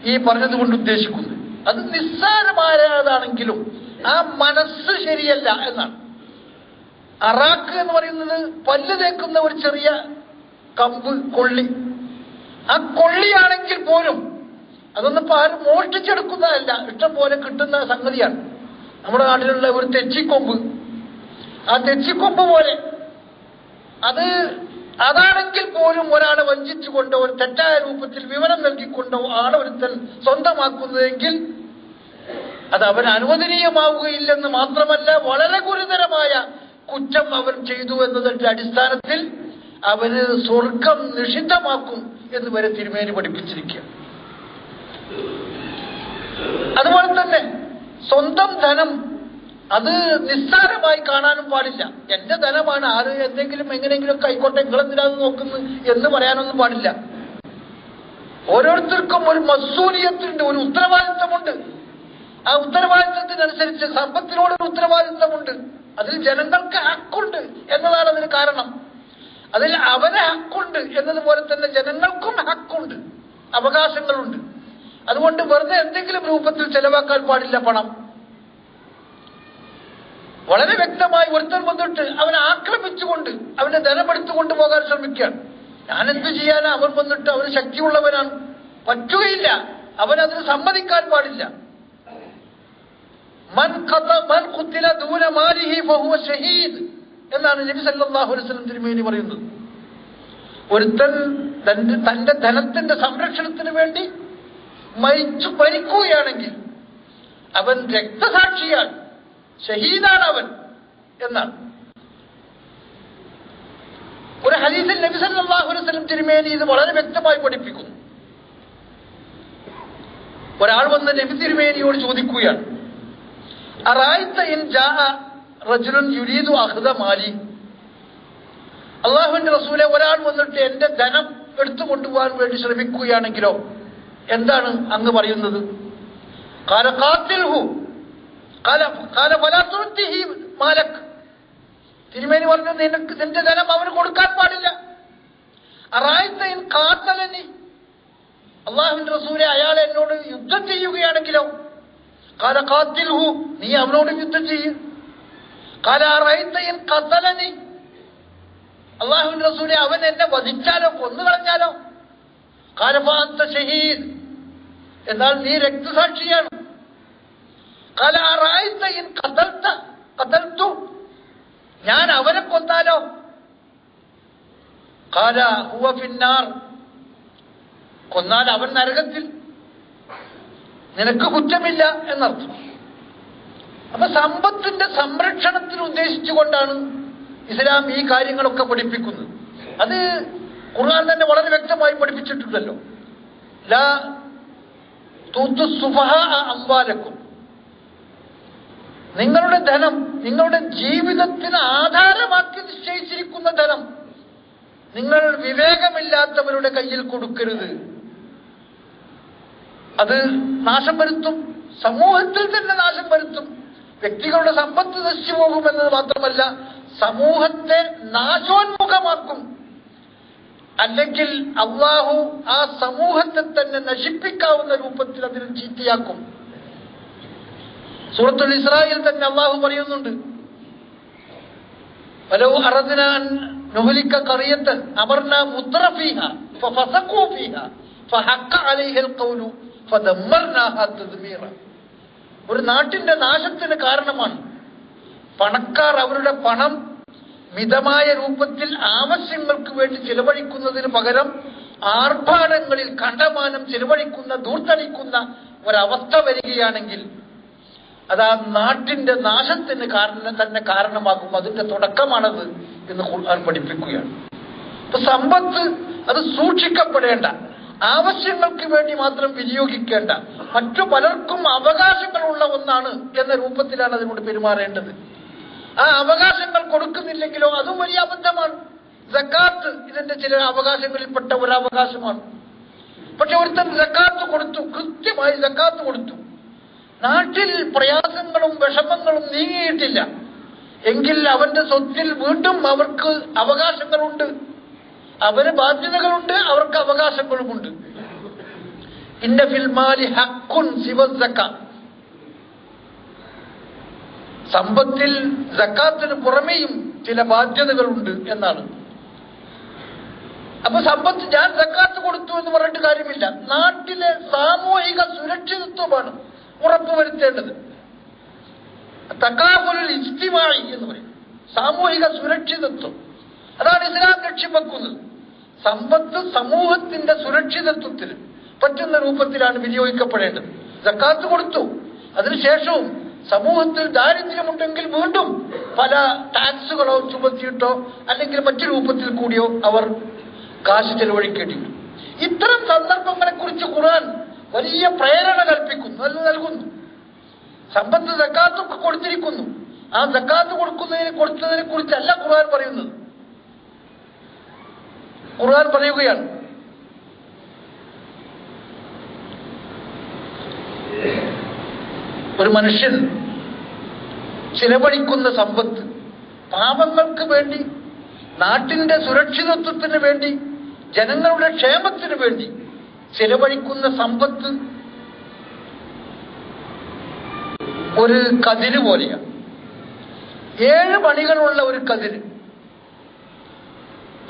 ഈ പറഞ്ഞതുകൊണ്ട് ഉദ്ദേശിക്കുന്നത്. അത് നിസ്സാരമായതാണെങ്കിലും ആ മനസ്സ് ശരിയല്ല എന്നാണ്. അറാക്ക് എന്ന് പറയുന്നത് പല്ല് തേക്കുന്ന ഒരു ചെറിയ കമ്പ്, കൊള്ളി. ആ കൊള്ളിയാണെങ്കിൽ പോലും അതൊന്നും ആരും മോഷ്ടിച്ചെടുക്കുന്നതല്ല, ഇഷ്ടം പോലെ കിട്ടുന്ന സംഗതിയാണ്. നമ്മുടെ നാട്ടിലുള്ള ഒരു തെച്ചിക്കൊമ്പ്, ആ തെച്ചിക്കൊമ്പ് പോലെ അതാണെങ്കിൽ പോലും ഒരാളെ വഞ്ചിച്ചുകൊണ്ടോ ഒരു തെറ്റായ രൂപത്തിൽ വിവരം നൽകിക്കൊണ്ടോ ആണ് ഒരുത്തൻ സ്വന്തമാക്കുന്നതെങ്കിൽ അത് അവൻ അനുവദനീയമാവുകയില്ലെന്ന് മാത്രമല്ല, വളരെ ഗുരുതരമായ കുറ്റം അവൻ ചെയ്തു എന്നതിന്റെ അടിസ്ഥാനത്തിൽ അവന് സ്വർഗം നിഷിദ്ധമാക്കും എന്ന് വരെ തിരുമേനി പഠിപ്പിച്ചിരിക്കുക. അതുപോലെ തന്നെ സ്വന്തം ധനം അത് നിസ്സാരമായി കാണാനും പാടില്ല. എന്റെ ധനമാണ്, ആര് എന്തെങ്കിലും എങ്ങനെയെങ്കിലും ആയിക്കോട്ടെ, നിങ്ങളെന്തിനാണ് നോക്കുന്നു എന്ന് പറയാനൊന്നും പാടില്ല. ഓരോരുത്തർക്കും ഒരു മസൂലിയത്തുണ്ട്, ഒരു ഉത്തരവാദിത്തമുണ്ട്. ആ ഉത്തരവാദിത്തത്തിനനുസരിച്ച് സമ്പത്തിനോടൊരു ഉത്തരവാദിത്തമുണ്ട്. അതിൽ ജനങ്ങൾക്ക് ഹക്കുണ്ട് എന്നതാണ് അതിന് കാരണം. അതിൽ അവരെ ഹക്കുണ്ട് എന്നതുപോലെ തന്നെ ജനങ്ങൾക്കും ഹക്കുണ്ട്, അവകാശങ്ങളുണ്ട്. അതുകൊണ്ട് വെറുതെ എന്തെങ്കിലും രൂപത്തിൽ ചെലവാക്കാൻ പാടില്ല പണം. വളരെ വ്യക്തമായി ഒരുത്തൻ വന്നിട്ട് അവനെ ആക്രമിച്ചുകൊണ്ട് അവനെ ധനമെടുത്തുകൊണ്ട് പോകാൻ ശ്രമിക്കുകയാണ്. ഞാനെന്ത് ചെയ്യാനാ? അവൻ വന്നിട്ട് അവന് ശക്തിയുള്ളവനാണ്, പറ്റുകയില്ല. അവനതിന് സമ്മതിക്കാൻ പാടില്ല. മൻ ഖുത്തില ദൂന മാലിഹി ഫഹുവ ഷഹീദ് എന്നാണ് നബി സല്ലല്ലാഹു അലൈഹി വസല്ലം തിരുമേനി പറയുന്നത്. ഒരുത്തൻ തന്റെ ധനത്തിന്റെ സംരക്ഷണത്തിന് വേണ്ടി മരിക്കുകയാണെങ്കിൽ അവൻ രക്തസാക്ഷിയാണ്, ഷഹീദാണ് അവൻ എന്നാണ്. ഒരു ഹദീസിൽ നബി സല്ലല്ലാഹു അലൈഹി വസല്ലം തിരുമേനി ഇത് വളരെ വ്യക്തമായി പഠിപ്പിക്കുന്നു. ഒരാൾ വന്ന് നബി തിരുമേനിയോട് ചോദിക്കുകയാണ്, അറായിത്ത ഇൻ ജാഅ റജുലുൻ യുരീദു അഖ്ദ മാലി. അല്ലാഹുവിന്റെ റസൂലെ, ഒരാൾ വന്നിട്ട് എന്റെ ധനം എടുത്തു കൊണ്ടുപോകാൻ വേണ്ടി ശ്രമിക്കുകയാണെങ്കിലോ എന്താണ് അങ്ങ് പറയുന്നത്? ഖാല ഖാതിൽഹു ഖാല ഫലാ തുഅ്തിഹി മാലക്. തിരുമേനി പറഞ്ഞു, നിന്റെ ധനം അവന് കൊടുക്കാൻ പാടില്ല. അറായിത്ത ഇൻ ഖാതലനി, അല്ലാഹുവിന്റെ റസൂലെ, അയാൾ എന്നോട് യുദ്ധം ചെയ്യുകയാണെങ്കിലോ? ഖാല ഖാതിൽഹു, നീ അവനോട് യുദ്ധം ചെയ്യും. ഖാല അറഅയ്ത ഇൻ ഖതലനി, അല്ലാഹുവിന്റെ റസൂലെ, അവൻ എന്നെ വധിച്ചാലോ, കൊന്നു കളഞ്ഞാലോ? ഖാല ഫഅൻത ഷഹീദ്, എന്നാൽ നീ രക്തസാക്ഷിയാണ്. ഖാല അറഅയ്ത ഇൻ ഖതൽതു, ഞാൻ അവനെ കൊന്നാലോ? ഖാല ഹുവ ഫിന്നാർ, കൊന്നാൽ അവൻ നരകത്തിൽ, നിനക്ക് കുറ്റമില്ല എന്നർത്ഥം. അപ്പൊ സമ്പത്തിന്റെ സംരക്ഷണത്തിന് ഉദ്ദേശിച്ചുകൊണ്ടാണ് ഇസ്ലാം ഈ കാര്യങ്ങളൊക്കെ പഠിപ്പിക്കുന്നത്. അത് ഖുർആൻ തന്നെ വളരെ വ്യക്തമായി പഠിപ്പിച്ചിട്ടുണ്ടല്ലോ. ലാ തൂതു സുഫഹാ അംവാലക്കും, നിങ്ങളുടെ ധനം നിങ്ങളുടെ ജീവിതത്തിന് ആധാരമാക്കി നിശ്ചയിച്ചിരിക്കുന്ന ധനം നിങ്ങൾ വിവേകമില്ലാത്തവരുടെ കയ്യിൽ കൊടുക്കരുത്. അത് നാശം വരുത്തും, സമൂഹത്തിൽ തന്നെ നാശം വരുത്തും. വ്യക്തികളുടെ സമ്പത്ത് നശിച്ചു പോകുമെന്നത് മാത്രമല്ല, സമൂഹത്തെ നാശോന്മുഖമാക്കും. അല്ലെങ്കിൽ അള്ളാഹു ആ സമൂഹത്തെ തന്നെ നശിപ്പിക്കാവുന്ന രൂപത്തിൽ അതിനെ ചീത്തയാക്കും. സൂറത്തുൽ ഇസ്രായിൽ തന്നെ അള്ളാഹു പറയുന്നുണ്ട്, വലൗ അറദ്നാ അൻ നുഹ്ലിക ഖറിയതൻ അമർനാ മുത്രഫീഹാ ഫഫസഖൂ ഫീഹാ ഫഹഖ അലൈഹിൽ ഖൗലു ഫദമ്മർനാഹാ തദ്മീറ. ഒരു നാട്ടിന്റെ നാശത്തിന് കാരണമാണ് പണക്കാർ അവരുടെ പണം മിതമായ രൂപത്തിൽ ആവശ്യങ്ങൾക്ക് വേണ്ടി ചിലവഴിക്കുന്നതിന് പകരം ആർഭാടങ്ങളിൽ കണ്ടമാനം ചിലവഴിക്കുന്ന, ദൂർത്തടിക്കുന്ന ഒരവസ്ഥ വരികയാണെങ്കിൽ അത് ആ നാട്ടിന്റെ നാശത്തിന് തന്നെ കാരണമാകും. അതിന്റെ തുടക്കമാണത് എന്ന് ഖുർആൻ പഠിപ്പിക്കുകയാണ്. അപ്പൊ സമ്പത്ത് അത് സൂക്ഷിക്കപ്പെടേണ്ട, ആവശ്യങ്ങൾക്ക് വേണ്ടി മാത്രം വിനിയോഗിക്കേണ്ട, മറ്റു പലർക്കും അവകാശങ്ങളുള്ള ഒന്നാണ് എന്ന രൂപത്തിലാണ് അതിനോട് പെരുമാറേണ്ടത്. ആ അവകാശങ്ങൾ കൊടുക്കുന്നില്ലെങ്കിലോ അതും വലിയ അബദ്ധമാണ്. സക്കാത്ത് ഇതിന്റെ ചില അവകാശങ്ങളിൽപ്പെട്ട ഒരു അവകാശമാണ്. പക്ഷെ ഒരുത്തൻ സക്കാത്ത് കൊടുത്തു, കൃത്യമായി സക്കാത്ത് കൊടുത്തു, നാട്ടിൽ പ്രയാസങ്ങളും വിഷമങ്ങളും നീങ്ങിയിട്ടില്ല എങ്കിൽ അവന്റെ സ്വത്തിൽ വീണ്ടും അവർക്ക് അവകാശങ്ങളുണ്ട്, അവന് ബാധ്യതകളുണ്ട്, അവർക്ക് അവകാശങ്ങളുമുണ്ട്. ഇന്ന ഫിൽ മാലി ഹഖ്ഖുൻ സിവ സക്കാത്ത്, സമ്പത്തിൽ സക്കാത്തിന് പുറമെയും ചില ബാധ്യതകളുണ്ട് എന്നാണ്. അപ്പൊ സമ്പത്ത് ഞാൻ സക്കാത്ത് കൊടുത്തു എന്ന് പറഞ്ഞിട്ട് കാര്യമില്ല. നാട്ടിലെ സാമൂഹിക സുരക്ഷിതത്വമാണ് ഉറപ്പുവരുത്തേണ്ടത്. തകാഫുലുൽ ഇജ്തിമാഇ എന്ന് പറയും, സാമൂഹിക സുരക്ഷിതത്വം. അതാണ് ഇസ്ലാം ലക്ഷ്യം വെക്കുന്നത്. സമ്പത്ത് സമൂഹത്തിന്റെ സുരക്ഷിതത്വത്തിന് പറ്റുന്ന രൂപത്തിലാണ് വിനിയോഗിക്കപ്പെടേണ്ടത്. സക്കാത്ത് കൊടുത്തു, അതിനുശേഷവും സമൂഹത്തിൽ ദാരിദ്ര്യമുണ്ടെങ്കിൽ വീണ്ടും പല ടാക്സുകളോ ചുമത്തിയിട്ടോ അല്ലെങ്കിൽ മറ്റു രൂപത്തിൽ കൂടിയോ അവർ കാശ് ചെലവഴിക്കേണ്ടി വരും. ഇത്തരം സന്ദർഭങ്ങളെ കുറിച്ച് ഖുർആൻ വലിയ പ്രേരണ കൽപ്പിക്കുന്നു, നൽകുന്നു. സമ്പത്ത് സക്കാത്തൊക്കെ കൊടുത്തിരിക്കുന്നു. ആ സക്കാത്ത് കൊടുത്തതിനെ കുറിച്ചല്ല ഖുർആൻ പറയുന്നത്. ഖുർആൻ പറയുകയാണ്, ഒരു മനുഷ്യൻ ചിലവഴിക്കുന്ന സമ്പത്ത് പാപങ്ങൾക്ക് വേണ്ടി, നാട്ടിന്റെ സുരക്ഷിതത്വത്തിന് വേണ്ടി, ജനങ്ങളുടെ ക്ഷേമത്തിന് വേണ്ടി ചിലവഴിക്കുന്ന സമ്പത്ത് ഒരു കതിര് പോലെയാണ്. 7 മണികളുള്ള ഒരു കതിര്.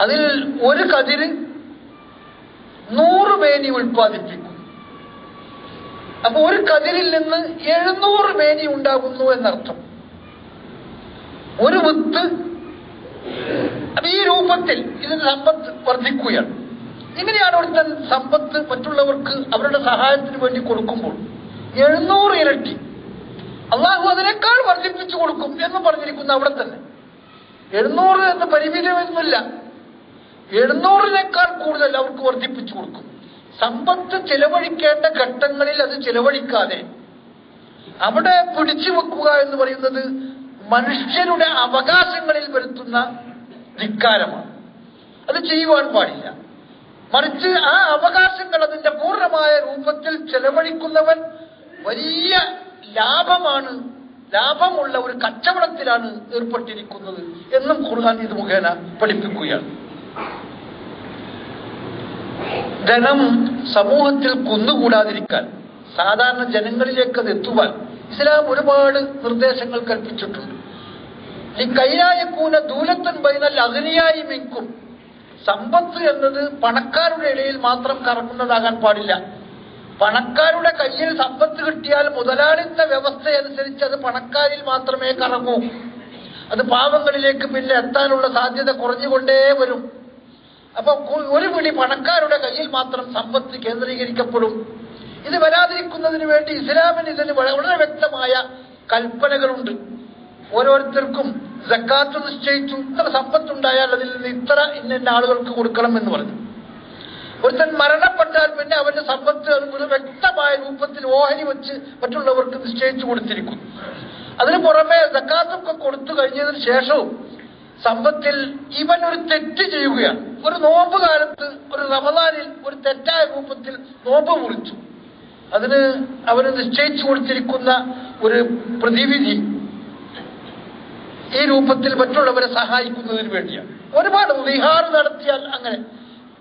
അതിൽ ഒരു കതിര് 100 മേനി ഉൽപ്പാദിപ്പിക്കും. അപ്പൊ ഒരു കതിരിൽ നിന്ന് 700 മേനി ഉണ്ടാകുന്നു എന്നർത്ഥം. ഒരു വിത്ത്. അപ്പൊ ഈ രൂപത്തിൽ ഇതിന്റെ സമ്പത്ത് വർദ്ധിക്കുകയാണ്. ഇങ്ങനെയാണ് ഒരുത്തൻ സമ്പത്ത് മറ്റുള്ളവർക്ക് അവരുടെ സഹായത്തിന് വേണ്ടി കൊടുക്കുമ്പോൾ 700 ഇരട്ടി അള്ളാഹു അതിനേക്കാൾ വർദ്ധിപ്പിച്ചു കൊടുക്കും എന്ന് പറഞ്ഞിരിക്കുന്നു. അവിടെ തന്നെ 700 എന്ന പരിമിതിയൊന്നുമില്ല, 700-നേക്കാൾ കൂടുതൽ അവർക്ക് വർദ്ധിപ്പിച്ചു കൊടുക്കും. സമ്പത്ത് ചിലവഴിക്കേണ്ട ഘട്ടങ്ങളിൽ അത് ചിലവഴിക്കാതെ അവിടെ പിടിച്ചു വെക്കുക എന്ന് പറയുന്നത് മനുഷ്യരുടെ അവകാശങ്ങളിൽ വരുത്തുന്ന ധിക്കാരമാണ്. അത് ചെയ്യുവാൻ പാടില്ല. മറിച്ച് ആ അവകാശങ്ങൾ അതിന്റെ പൂർണ്ണമായ രൂപത്തിൽ ചെലവഴിക്കുന്നവൻ വലിയ ലാഭമുള്ള ഒരു കച്ചവടത്തിലാണ് ഏർപ്പെട്ടിരിക്കുന്നത് എന്നും ഖുർആൻ ഇത് മുഖേന പഠിപ്പിക്കുകയാണ്. ധനം സമൂഹത്തിൽ കുന്നുകൂടാതിരിക്കാൻ, സാധാരണ ജനങ്ങളിലേക്ക് അത് എത്തുവാൻ ഇസ്ലാം ഒരുപാട് നിർദ്ദേശങ്ങൾ കൽപ്പിച്ചിട്ടുണ്ട്. ഈ കൈലായക്കൂന ദൂലത്തൻ ബൈനൽ അഗ്നിയായി മിങ്കും, സമ്പത്ത് എന്നത് പണക്കാരുടെ ഇടയിൽ മാത്രം കറങ്ങുന്നതാകാൻ പാടില്ല. പണക്കാരുടെ കയ്യിൽ സമ്പത്ത് കിട്ടിയാൽ മുതലാളിത്ത വ്യവസ്ഥയനുസരിച്ച് അത് പണക്കാരിൽ മാത്രമേ കറങ്ങൂ. അത് പാവങ്ങളിലേക്ക് പിന്നെ എത്താനുള്ള സാധ്യത കുറഞ്ഞുകൊണ്ടേ വരും. അപ്പൊ ഒരു പിടി പണക്കാരുടെ കയ്യിൽ മാത്രം സമ്പത്ത് കേന്ദ്രീകരിക്കപ്പെടും. ഇത് വരാതിരിക്കുന്നതിന് വേണ്ടി ഇസ്ലാമിന് ഇതിന് വളരെ വ്യക്തമായ കൽപ്പനകളുണ്ട്. ഓരോരുത്തർക്കും സക്കാത്ത് നിശ്ചയിച്ചു, ഇത്ര സമ്പത്തുണ്ടായാൽ അതിൽ നിന്ന് ഇത്ര ഇന്ന ആളുകൾക്ക് കൊടുക്കണം എന്ന് പറഞ്ഞു. ഒരുത്തൻ മരണപ്പെട്ടാൽ പിന്നെ അവന്റെ സമ്പത്ത് ഒരു വ്യക്തമായ രൂപത്തിൽ ഓഹരി വെച്ച് മറ്റുള്ളവർക്ക് നിശ്ചയിച്ചു കൊടുത്തിരിക്കുന്നു. അതിനു പുറമെ സക്കാത്തൊക്കെ കൊടുത്തു കഴിഞ്ഞതിന് ശേഷവും സമ്പത്തിൽ ഇവൻ ഒരു തെറ്റ് ചെയ്യുകയാണ്. ഒരു നോമ്പ് കാലത്ത്, ഒരു റമദാനിൽ ഒരു തെറ്റായ രൂപത്തിൽ നോമ്പ് മുറിച്ചു. അതിന് അവന് നിശ്ചയിച്ചു കൊടുത്തിരിക്കുന്ന ഒരു പ്രതിവിധി ഈ രൂപത്തിൽ മറ്റുള്ളവരെ സഹായിക്കുന്നതിന് വേണ്ടിയാണ്. ഒരുപാട് വിഹാർ നടത്തിയാൽ അങ്ങനെ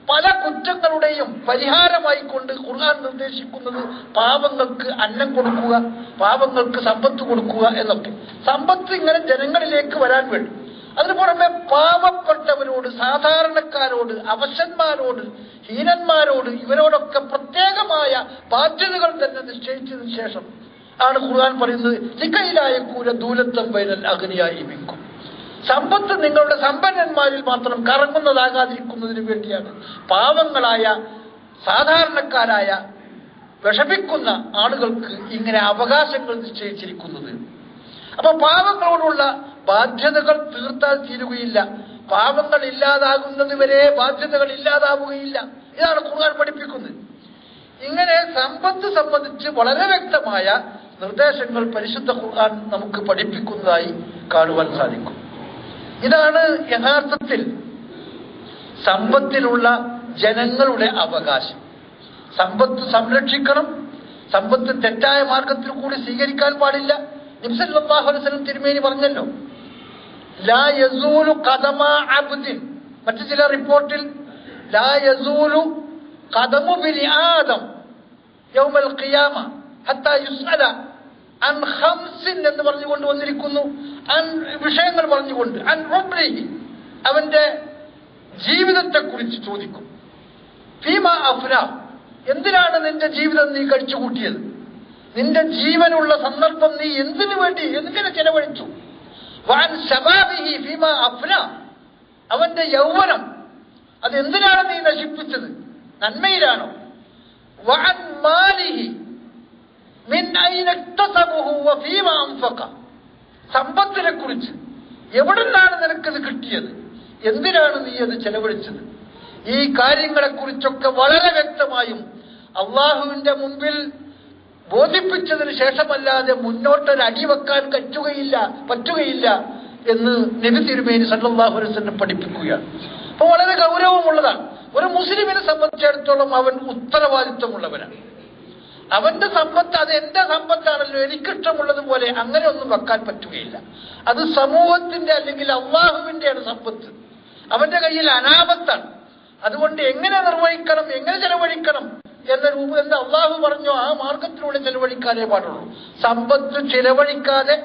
പല കുറ്റങ്ങളുടെയും പരിഹാരമായിക്കൊണ്ട് ഖുർആൻ നിർദ്ദേശിക്കുന്നത് പാവങ്ങൾക്ക് അന്നം കൊടുക്കുക, പാവങ്ങൾക്ക് സമ്പത്ത് കൊടുക്കുക എന്നൊക്കെ. സമ്പത്ത് ഇങ്ങനെ ജനങ്ങളിലേക്ക് വരാൻ വേണ്ടി. അതിനു പുറമെ പാവപ്പെട്ടവരോട്, സാധാരണക്കാരോട്, അവശന്മാരോട്, ഹീനന്മാരോട്, ഇവരോടൊക്കെ പ്രത്യേകമായ ബാധ്യതകൾ തന്നെ നിശ്ചയിച്ചതിന് ശേഷം ആണ് ഖുർആൻ പറയുന്നത് ലികൈലായകൂന ദൂലത്തൻ ബൈനൽ അഗ്നിയായി മിൻകും. സമ്പത്ത് നിങ്ങളുടെ സമ്പന്നന്മാരിൽ മാത്രം കറങ്ങുന്നതാകാതിരിക്കുന്നതിന് വേണ്ടിയാണ് പാവങ്ങളായ, സാധാരണക്കാരായ, വിഷമിക്കുന്ന ആളുകൾക്ക് ഇങ്ങനെ അവകാശങ്ങൾ നിശ്ചയിച്ചിരിക്കുന്നത്. അപ്പൊ പാവങ്ങളോടുള്ള ബാധ്യതകൾ തീർത്താൽ തീരുകയില്ല. പാവങ്ങൾ ഇല്ലാതാകുന്നത് വരെ ബാധ്യതകൾ ഇല്ലാതാവുകയില്ല. ഇതാണ് ഖുർആൻ പഠിപ്പിക്കുന്നത്. ഇങ്ങനെ സമ്പത്ത് സംബന്ധിച്ച് വളരെ വ്യക്തമായ നിർദ്ദേശങ്ങൾ പരിശുദ്ധ ഖുർആൻ നമുക്ക് പഠിപ്പിക്കുന്നതായി കാണുവാൻ സാധിക്കും. ഇതാണ് യഥാർത്ഥത്തിൽ സമ്പത്തിലുള്ള ജനങ്ങളുടെ അവകാശം. സമ്പത്ത് സംരക്ഷിക്കണം, സമ്പത്ത് തെറ്റായ മാർഗത്തിൽ കൂടി സ്വീകരിക്കാൻ പാടില്ല. നബി സല്ലല്ലാഹു അലൈഹി വസല്ലം തിരുമേനി പറഞ്ഞല്ലോ, ലാ യസൂലു ഖദമ അബ്ദിൻ, മറ്റു ചില റിപ്പോർട്ടിൽ ലാ യസൂലു ഖദമു ബിനി ആദം യൗമൽ ഖിയാമ ഹത്താ യുസ്അല അൻ ഖംസിൻ എന്ന് പറഞ്ഞുകൊണ്ട് വന്നിരിക്കുന്നു. അൻ വിഷയങ്ങൾ പറഞ്ഞുകൊണ്ട്, അൻ ഉംരിഹി, അവന്റെ ജീവിതത്തെക്കുറിച്ച് ചോദിക്കും. ഫീമാ അഫ്ന, എന്തിനാണ് നിന്റെ ജീവിതം നീ കഴിച്ചു കൂട്ടിയത്? നിന്റെ ജീവനുള്ള സന്ദർഭം നീ എന്തിനു വേണ്ടി എങ്ങനെ ചെലവഴിച്ചു? വഅൻ ശബാബിഹി ഫീമാ അഫ്ന, അവന്റെ യൗവനം അതെന്തിനാണ് നീ നശിപ്പിച്ചത്? നന്മയിലാണോ? വഅൻ മാലിഹി മിൻ ഐന ഇക്തസബഹു വഫീമാ അൻഫഖ, സമ്പത്തിനെ കുറിച്ച് എവിടെ നിന്നാണ് നിനക്കത് കിട്ടിയത്? എന്തിനാണ് നീ അത് ചെലവഴിച്ചത്? ഈ കാര്യങ്ങളെക്കുറിച്ചൊക്കെ വളരെ വ്യക്തമായും അള്ളാഹുവിന്റെ മുമ്പിൽ ബോധിപ്പിച്ചതിന് ശേഷമല്ലാതെ മുന്നോട്ടൊരു അടി വെക്കാൻ പറ്റുകയില്ല എന്ന് നബി തിരുമേനി സല്ലല്ലാഹു അലൈഹി വസല്ലം പഠിപ്പിക്കുകയാണ്. അപ്പൊ വളരെ ഗൗരവമുള്ളതാണ്. ഒരു മുസ്ലിമിനെ സംബന്ധിച്ചിടത്തോളം അവൻ ഉത്തരവാദിത്വമുള്ളവനാണ്. അവന്റെ സമ്പത്ത് അത് എന്റെ സമ്പത്താണല്ലോ, എനിക്കിഷ്ടമുള്ളതുപോലെ അങ്ങനെ ഒന്നും വെക്കാൻ പറ്റുകയില്ല. അത് സമൂഹത്തിന്റെ അല്ലെങ്കിൽ അള്ളാഹുവിന്റെയാണ് സമ്പത്ത്. അവന്റെ കയ്യിൽ അനാപത്താണ്. അതുകൊണ്ട് എങ്ങനെ നിർവഹിക്കണം, എങ്ങനെ ചെലവഴിക്കണം എന്ന് അള്ളാഹു പറഞ്ഞോ ആ മാർഗത്തിലൂടെ ചെലവഴിക്കാനേ പാടുള്ളൂ. സമ്പത്ത് ചെലവഴിക്കാതെ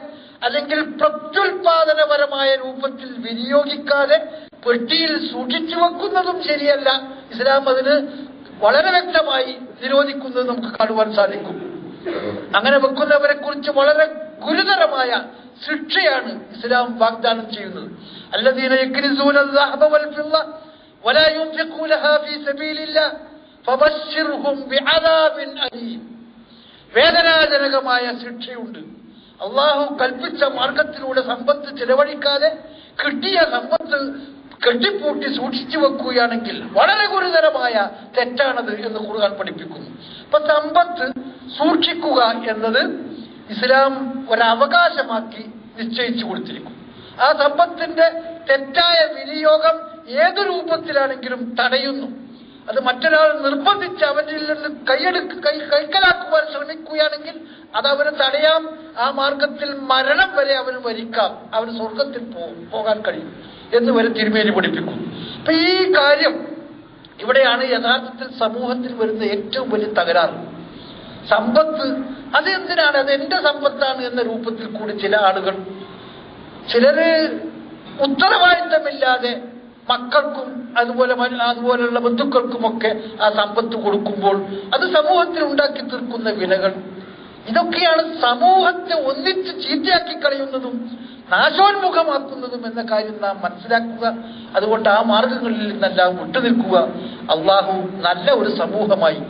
അല്ലെങ്കിൽ പ്രത്യുൽപാദനപരമായ രൂപത്തിൽ വിനിയോഗിക്കാതെ പെട്ടിയിൽ സൂക്ഷിച്ചു വെക്കുന്നതും ശരിയല്ല. ഇസ്ലാം അതിന് വളരെ വ്യക്തമായി നിരോധിക്കുന്നത് നമുക്ക് കാണുവാൻ സാധിക്കും. അങ്ങനെ വെക്കുന്നവരെ കുറിച്ച് വളരെ ഗുരുതരമായ ശിക്ഷയാണ് ഇസ്ലാം വാഗ്ദാനം ചെയ്യുന്നത്. അല്ലദീന യക്നിസൂന അൽ-ദഹബ വൽ-ഫിദ്ദ വലാ യുൻഫിഖൂനഹാ ഫീ സബീലില്ലാഹ് ഫബശ്ശിർഹും ബിഅദാബിൻ അലീം. വേദനാജനകമായ ശിക്ഷയുണ്ട്. അള്ളാഹു കൽപ്പിച്ച മാർഗത്തിലൂടെ സമ്പത്ത് ചെലവഴിക്കാതെ കിട്ടിയ സമ്പത്ത് കെട്ടിപ്പൂട്ടി സൂക്ഷിച്ചു വെക്കുകയാണെങ്കിൽ വളരെ ഗുരുതരമായ തെറ്റാണത് എന്ന് ഖുർആൻ പഠിപ്പിക്കുന്നു. അപ്പൊ സമ്പത്ത് സൂക്ഷിക്കുക എന്നത് ഇസ്ലാം ഒരവകാശമാക്കി നിശ്ചയിച്ചു കൊടുത്തിരിക്കും. ആ സമ്പത്തിന്റെ തെറ്റായ വിനിയോഗം ഏതു രൂപത്തിലാണെങ്കിലും തടയുന്നു. അത് മറ്റൊരാൾ നിർബന്ധിച്ച് അവനിൽ നിന്ന് കൈക്കലാക്കുവാൻ ശ്രമിക്കുകയാണെങ്കിൽ അത് അവന് തടയാം. ആ മാർഗത്തിൽ മരണം വരെ അവന് വരിക്കാം. അവന് സ്വർഗത്തിൽ പോകാൻ കഴിയും എന്ന് വരെ തിരുമേനി പഠിപ്പിക്കും. അപ്പൊ ഈ കാര്യം ഇവിടെയാണ് യഥാർത്ഥത്തിൽ സമൂഹത്തിൽ വരുന്ന ഏറ്റവും വലിയ തകരാറ്. സമ്പത്ത് അതെന്തിനാണ്, അത് എന്റെ സമ്പത്താണ് എന്ന രൂപത്തിൽ കൂടി ചില ആളുകൾ, ചിലര് ഉത്തരവാദിത്തമില്ലാതെ മക്കൾക്കും അതുപോലെയുള്ള ബന്ധുക്കൾക്കുമൊക്കെ ആ സമ്പത്ത് കൊടുക്കുമ്പോൾ അത് സമൂഹത്തിൽ ഉണ്ടാക്കി തീർക്കുന്ന വിലകൾ, ഇതൊക്കെയാണ് സമൂഹത്തെ ഒന്നിച്ച് ചീത്തയാക്കി കളയുന്നതും നാശോന്മുഖമാക്കുന്നതും എന്ന കാര്യം നാം മനസ്സിലാക്കുക. അതുകൊണ്ട് ആ മാർഗങ്ങളിൽ നിന്നെല്ലാം വിട്ടുനിൽക്കുക. അള്ളാഹു നല്ല ഒരു സമൂഹമായി,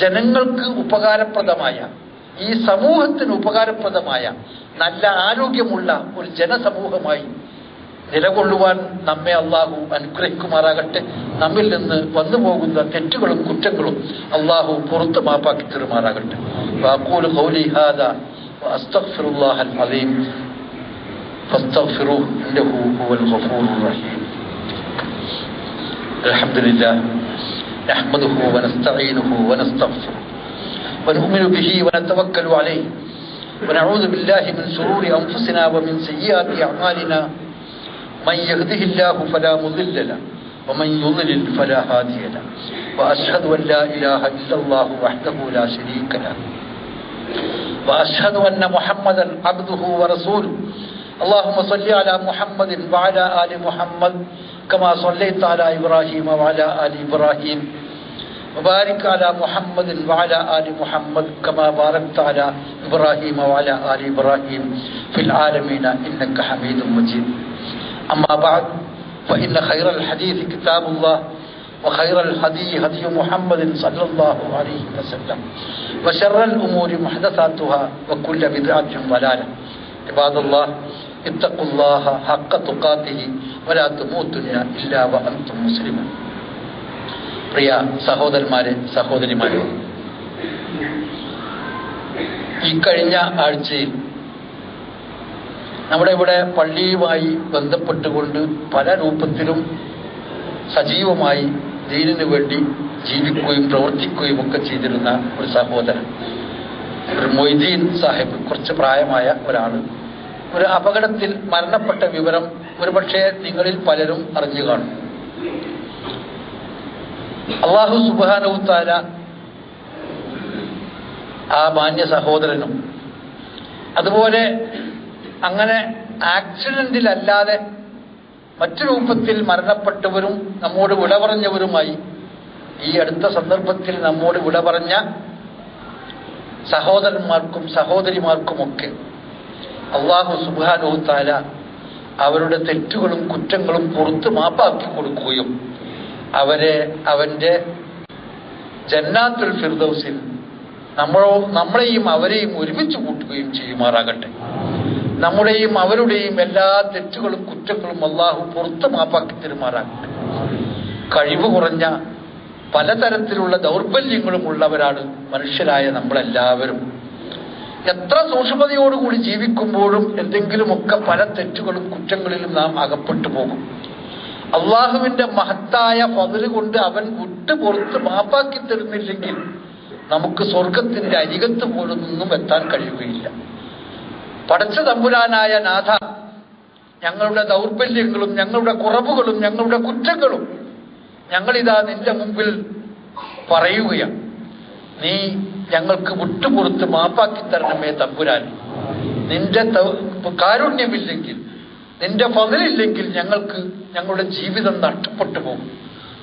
ജനങ്ങൾക്ക് ഉപകാരപ്രദമായ, ഈ സമൂഹത്തിന് ഉപകാരപ്രദമായ നല്ല ആരോഗ്യമുള്ള ഒരു ജനസമൂഹമായി നിലകൊള്ളുവാൻ നമ്മെ അള്ളാഹു അനുഗ്രഹിക്കുമാറാകട്ടെ. നമ്മിൽ നിന്ന് വന്നു പോകുന്ന തെറ്റുകളും കുറ്റങ്ങളും അള്ളാഹു പുറത്ത് മാപ്പാക്കി തരുമാറാകട്ടെ. വഅഖൂലു ഖൗലി ഹാദാ വഅസ്തഗ്ഫിറുല്ലാഹൽ അലീം ഫസ്തഗ്ഫിറൂഹു ഇന്നഹു ഹുവൽ ഗഫൂറുർ റഹീം. അൽഹംദുലില്ലാഹ് നഹ്മദുഹു വനസ്തഈനുഹു വനസ്തഗ്ഫിറുഹു വനുഅ്മിനു ബിഹി വനതവക്കലു അലൈഹി വനഊദു ബില്ലാഹി മിൻ ശുറൂരി അൻഫുസിനാ വമിൻ സയ്യിആതി അഅ്മാലിനാ من يهده الله فلا مضل له ومن يضلل فلا هادي له وأشهد أن لا إله إلا الله وحده لا شريك له وأشهد أن محمدا عبده ورسوله. اللهم صل على محمد وعلى آل محمد كما صليت على إبراهيم وعلى آل إبراهيم وبارك على محمد وعلى آل محمد كما باركت على إبراهيم وعلى آل إبراهيم في العالمين إنك حميد مجيد. أما بعد فإن خير الحديث كتاب الله وخير الهدي هدي محمد صلى الله عليه وسلم وشر الأمور محدثاتها وكل بدعة ضلالة. عباد الله اتقوا الله حق تقاته ولا تموتن إلا وأنتم مسلمون. പ്രിയ സഹോദരന്മാരെ, സഹോദരിമാരെ, ഈ കഴിഞ്ഞ ആഴ്ചയിൽ നമ്മുടെ ഇവിടെ പള്ളിയുമായി ബന്ധപ്പെട്ടുകൊണ്ട് പല രൂപത്തിലും സജീവമായി ദീനിനു വേണ്ടി ജീവിക്കുകയും പ്രവർത്തിക്കുകയും ഒക്കെ ചെയ്തിരുന്ന ഒരു സഹോദരൻ ഒരു മൊയ്തീൻ സാഹിബ്, കുറച്ച് പ്രായമായ ഒരാൾ, ഒരു അപകടത്തിൽ മരണപ്പെട്ട വിവരം ഒരുപക്ഷെ നിങ്ങളിൽ പലരും അറിഞ്ഞു കാണും. അല്ലാഹു സുബ്ഹാനഹു തആല ആ മാന്യ സഹോദരനും അതുപോലെ അങ്ങനെ ആക്സിഡന്റിലല്ലാതെ മറ്റു രൂപത്തിൽ മരണപ്പെട്ടവരും നമ്മോട് വിട പറഞ്ഞവരുമായി ഈ അടുത്ത സന്ദർഭത്തിൽ നമ്മോട് വിട പറഞ്ഞ സഹോദരന്മാർക്കും സഹോദരിമാർക്കുമൊക്കെ അല്ലാഹു സുബ്ഹാനഹു തആല അവരുടെ തെറ്റുകളും കുറ്റങ്ങളും പുറത്ത് മാപ്പാക്കി കൊടുക്കുകയും അവരെ അവന്റെ ജന്നാത്തുൽ ഫിർദൗസിൽ നമ്മളെയും അവരെയും ഒരുമിച്ച് കൂട്ടുകയും ചെയ്യുമാറാകട്ടെ. നമ്മുടെയും അവരുടെയും എല്ലാ തെറ്റുകളും കുറ്റങ്ങളും അല്ലാഹു പുറത്ത് മാപ്പാക്കി തരുമാറാകട്ടെ. കഴിവ് കുറഞ്ഞ പലതരത്തിലുള്ള ദൗർബല്യങ്ങളും ഉള്ളവരാണ് മനുഷ്യരായ നമ്മളെല്ലാവരും. എത്ര സൂക്ഷ്മതയോടുകൂടി ജീവിക്കുമ്പോഴും എന്തെങ്കിലുമൊക്കെ പല തെറ്റുകളും കുറ്റങ്ങളിലും നാം അകപ്പെട്ടു പോകും. അള്ളാഹുവിന്റെ മഹത്തായ ഫദ്ല് കൊണ്ട് അവൻ വിട്ടു പുറത്ത് മാപ്പാക്കി തരുന്നില്ലെങ്കിൽ നമുക്ക് സ്വർഗത്തിന്റെ അരികത്ത് പോലും ഒന്നും എത്താൻ കഴിയുകയില്ല. പടച്ച തമ്പുരാനായ നാഥ, ഞങ്ങളുടെ ദൗർബല്യങ്ങളും ഞങ്ങളുടെ കുറവുകളും ഞങ്ങളുടെ കുറ്റങ്ങളും ഞങ്ങളിതാ നിന്റെ മുമ്പിൽ പറയുകയാണ്. നീ ഞങ്ങൾക്ക് വിട്ടുപുറത്ത് മാപ്പാക്കി തരണമേ തമ്പുരാൻ. നിന്റെ കാരുണ്യമില്ലെങ്കിൽ, നിന്റെ ഫദ്ലില്ലെങ്കിൽ ഞങ്ങൾക്ക് ഞങ്ങളുടെ ജീവിതം നഷ്ടപ്പെട്ടു പോകും.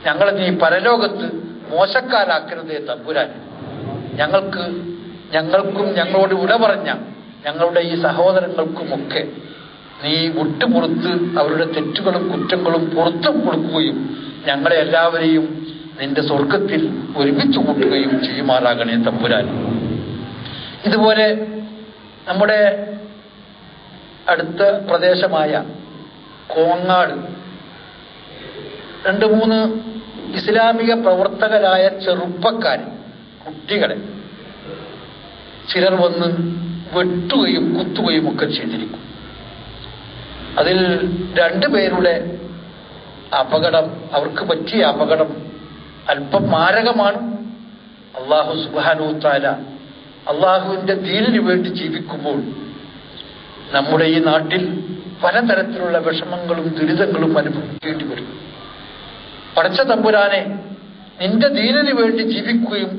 ഞങ്ങളെ നീ പരലോകത്ത് മോശക്കാരാക്കരുതേ തമ്പുരാൻ. ഞങ്ങൾക്കും ഞങ്ങളോട് വിട പറഞ്ഞ ഞങ്ങളുടെ ഈ സഹോദരങ്ങൾക്കുമൊക്കെ നീ വിട്ടുപുറത്ത് അവരുടെ തെറ്റുകളും കുറ്റങ്ങളും പുറത്തു കൊടുക്കുകയും ഞങ്ങളെ എല്ലാവരെയും നിന്റെ സ്വർഗത്തിൽ ഒരുമിച്ച് കൂട്ടുകയും ചെയ്യുമാറാകണേ തമ്പുരാൻ. ഇതുപോലെ നമ്മുടെ അടുത്ത പ്രദേശമായ കോങ്ങാട് 2-3 ഇസ്ലാമിക പ്രവർത്തകരായ ചെറുപ്പക്കാരെ, കുട്ടികളെ ചിലർ വന്ന് വെട്ടുകയും കുത്തുകയും ഒക്കെ ചെയ്തിരിക്കും. അതിൽ 2 പേരുടെ അപകടം, അവർക്ക് പറ്റിയ അപകടം അല്പം മാരകമാണ്. അല്ലാഹു സുബ്ഹാനഹു തആല അള്ളാഹുവിന്റെ ദീനിനു വേണ്ടി ജീവിക്കുമ്പോൾ നമ്മുടെ ഈ നാട്ടിൽ പലതരത്തിലുള്ള വിഷമങ്ങളും ദുരിതങ്ങളും അനുഭവിക്കേണ്ടി വരും. പടച്ച തമ്പുരാനെ, നിന്റെ ദീനിനു വേണ്ടി ജീവിക്കുകയും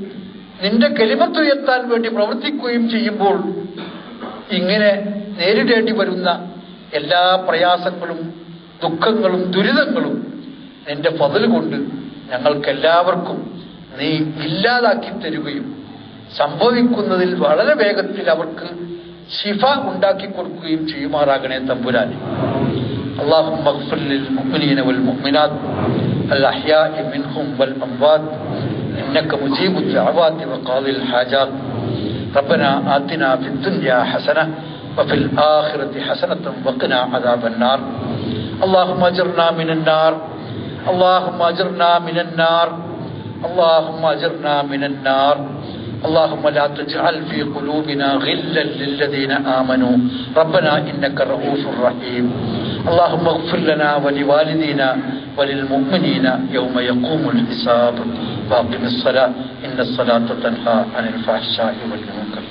നിന്റെ കലിമത്ത് ഉയർത്താൻ വേണ്ടി പ്രവർത്തിക്കുകയും ചെയ്യുമ്പോൾ ഇങ്ങനെ നേരിടേണ്ടി വരുന്ന എല്ലാ പ്രയാസങ്ങളും ദുഃഖങ്ങളും ദുരിതങ്ങളും നിന്റെ ഫദ്ല് കൊണ്ട് ഞങ്ങൾക്കെല്ലാവർക്കും നീ ഇല്ലാതാക്കി തരുകയും സംഭവിക്കുന്നതിൽ വളരെ വേഗത്തിൽ അവർക്ക് ശിഫ ഉണ്ടാക്കി കൊടുക്കുകയും ചെയ്യുമാറാകണേ തമ്പുരാൻ. اللهم اغفر للمؤمنين والمؤمنات الأحياء منهم والأموات إنك مجيب الدعوات وقاضي الحاجات. ربنا آتنا في الدنيا حسنة وفي الآخرة حسنة وقنا عذاب النار. اللهم أجرنا من النار، اللهم أجرنا من النار، اللهم أجرنا من النار. اللهم لا تجعل في قلوبنا غلا للذين آمنوا ربنا إنك رؤوف رحيم. اللهم اغفر لنا ولوالدينا وللمؤمنين يوم يقوم الحساب. واقم الصلاة إن الصلاة تنهى عن الفحشاء والمنكر.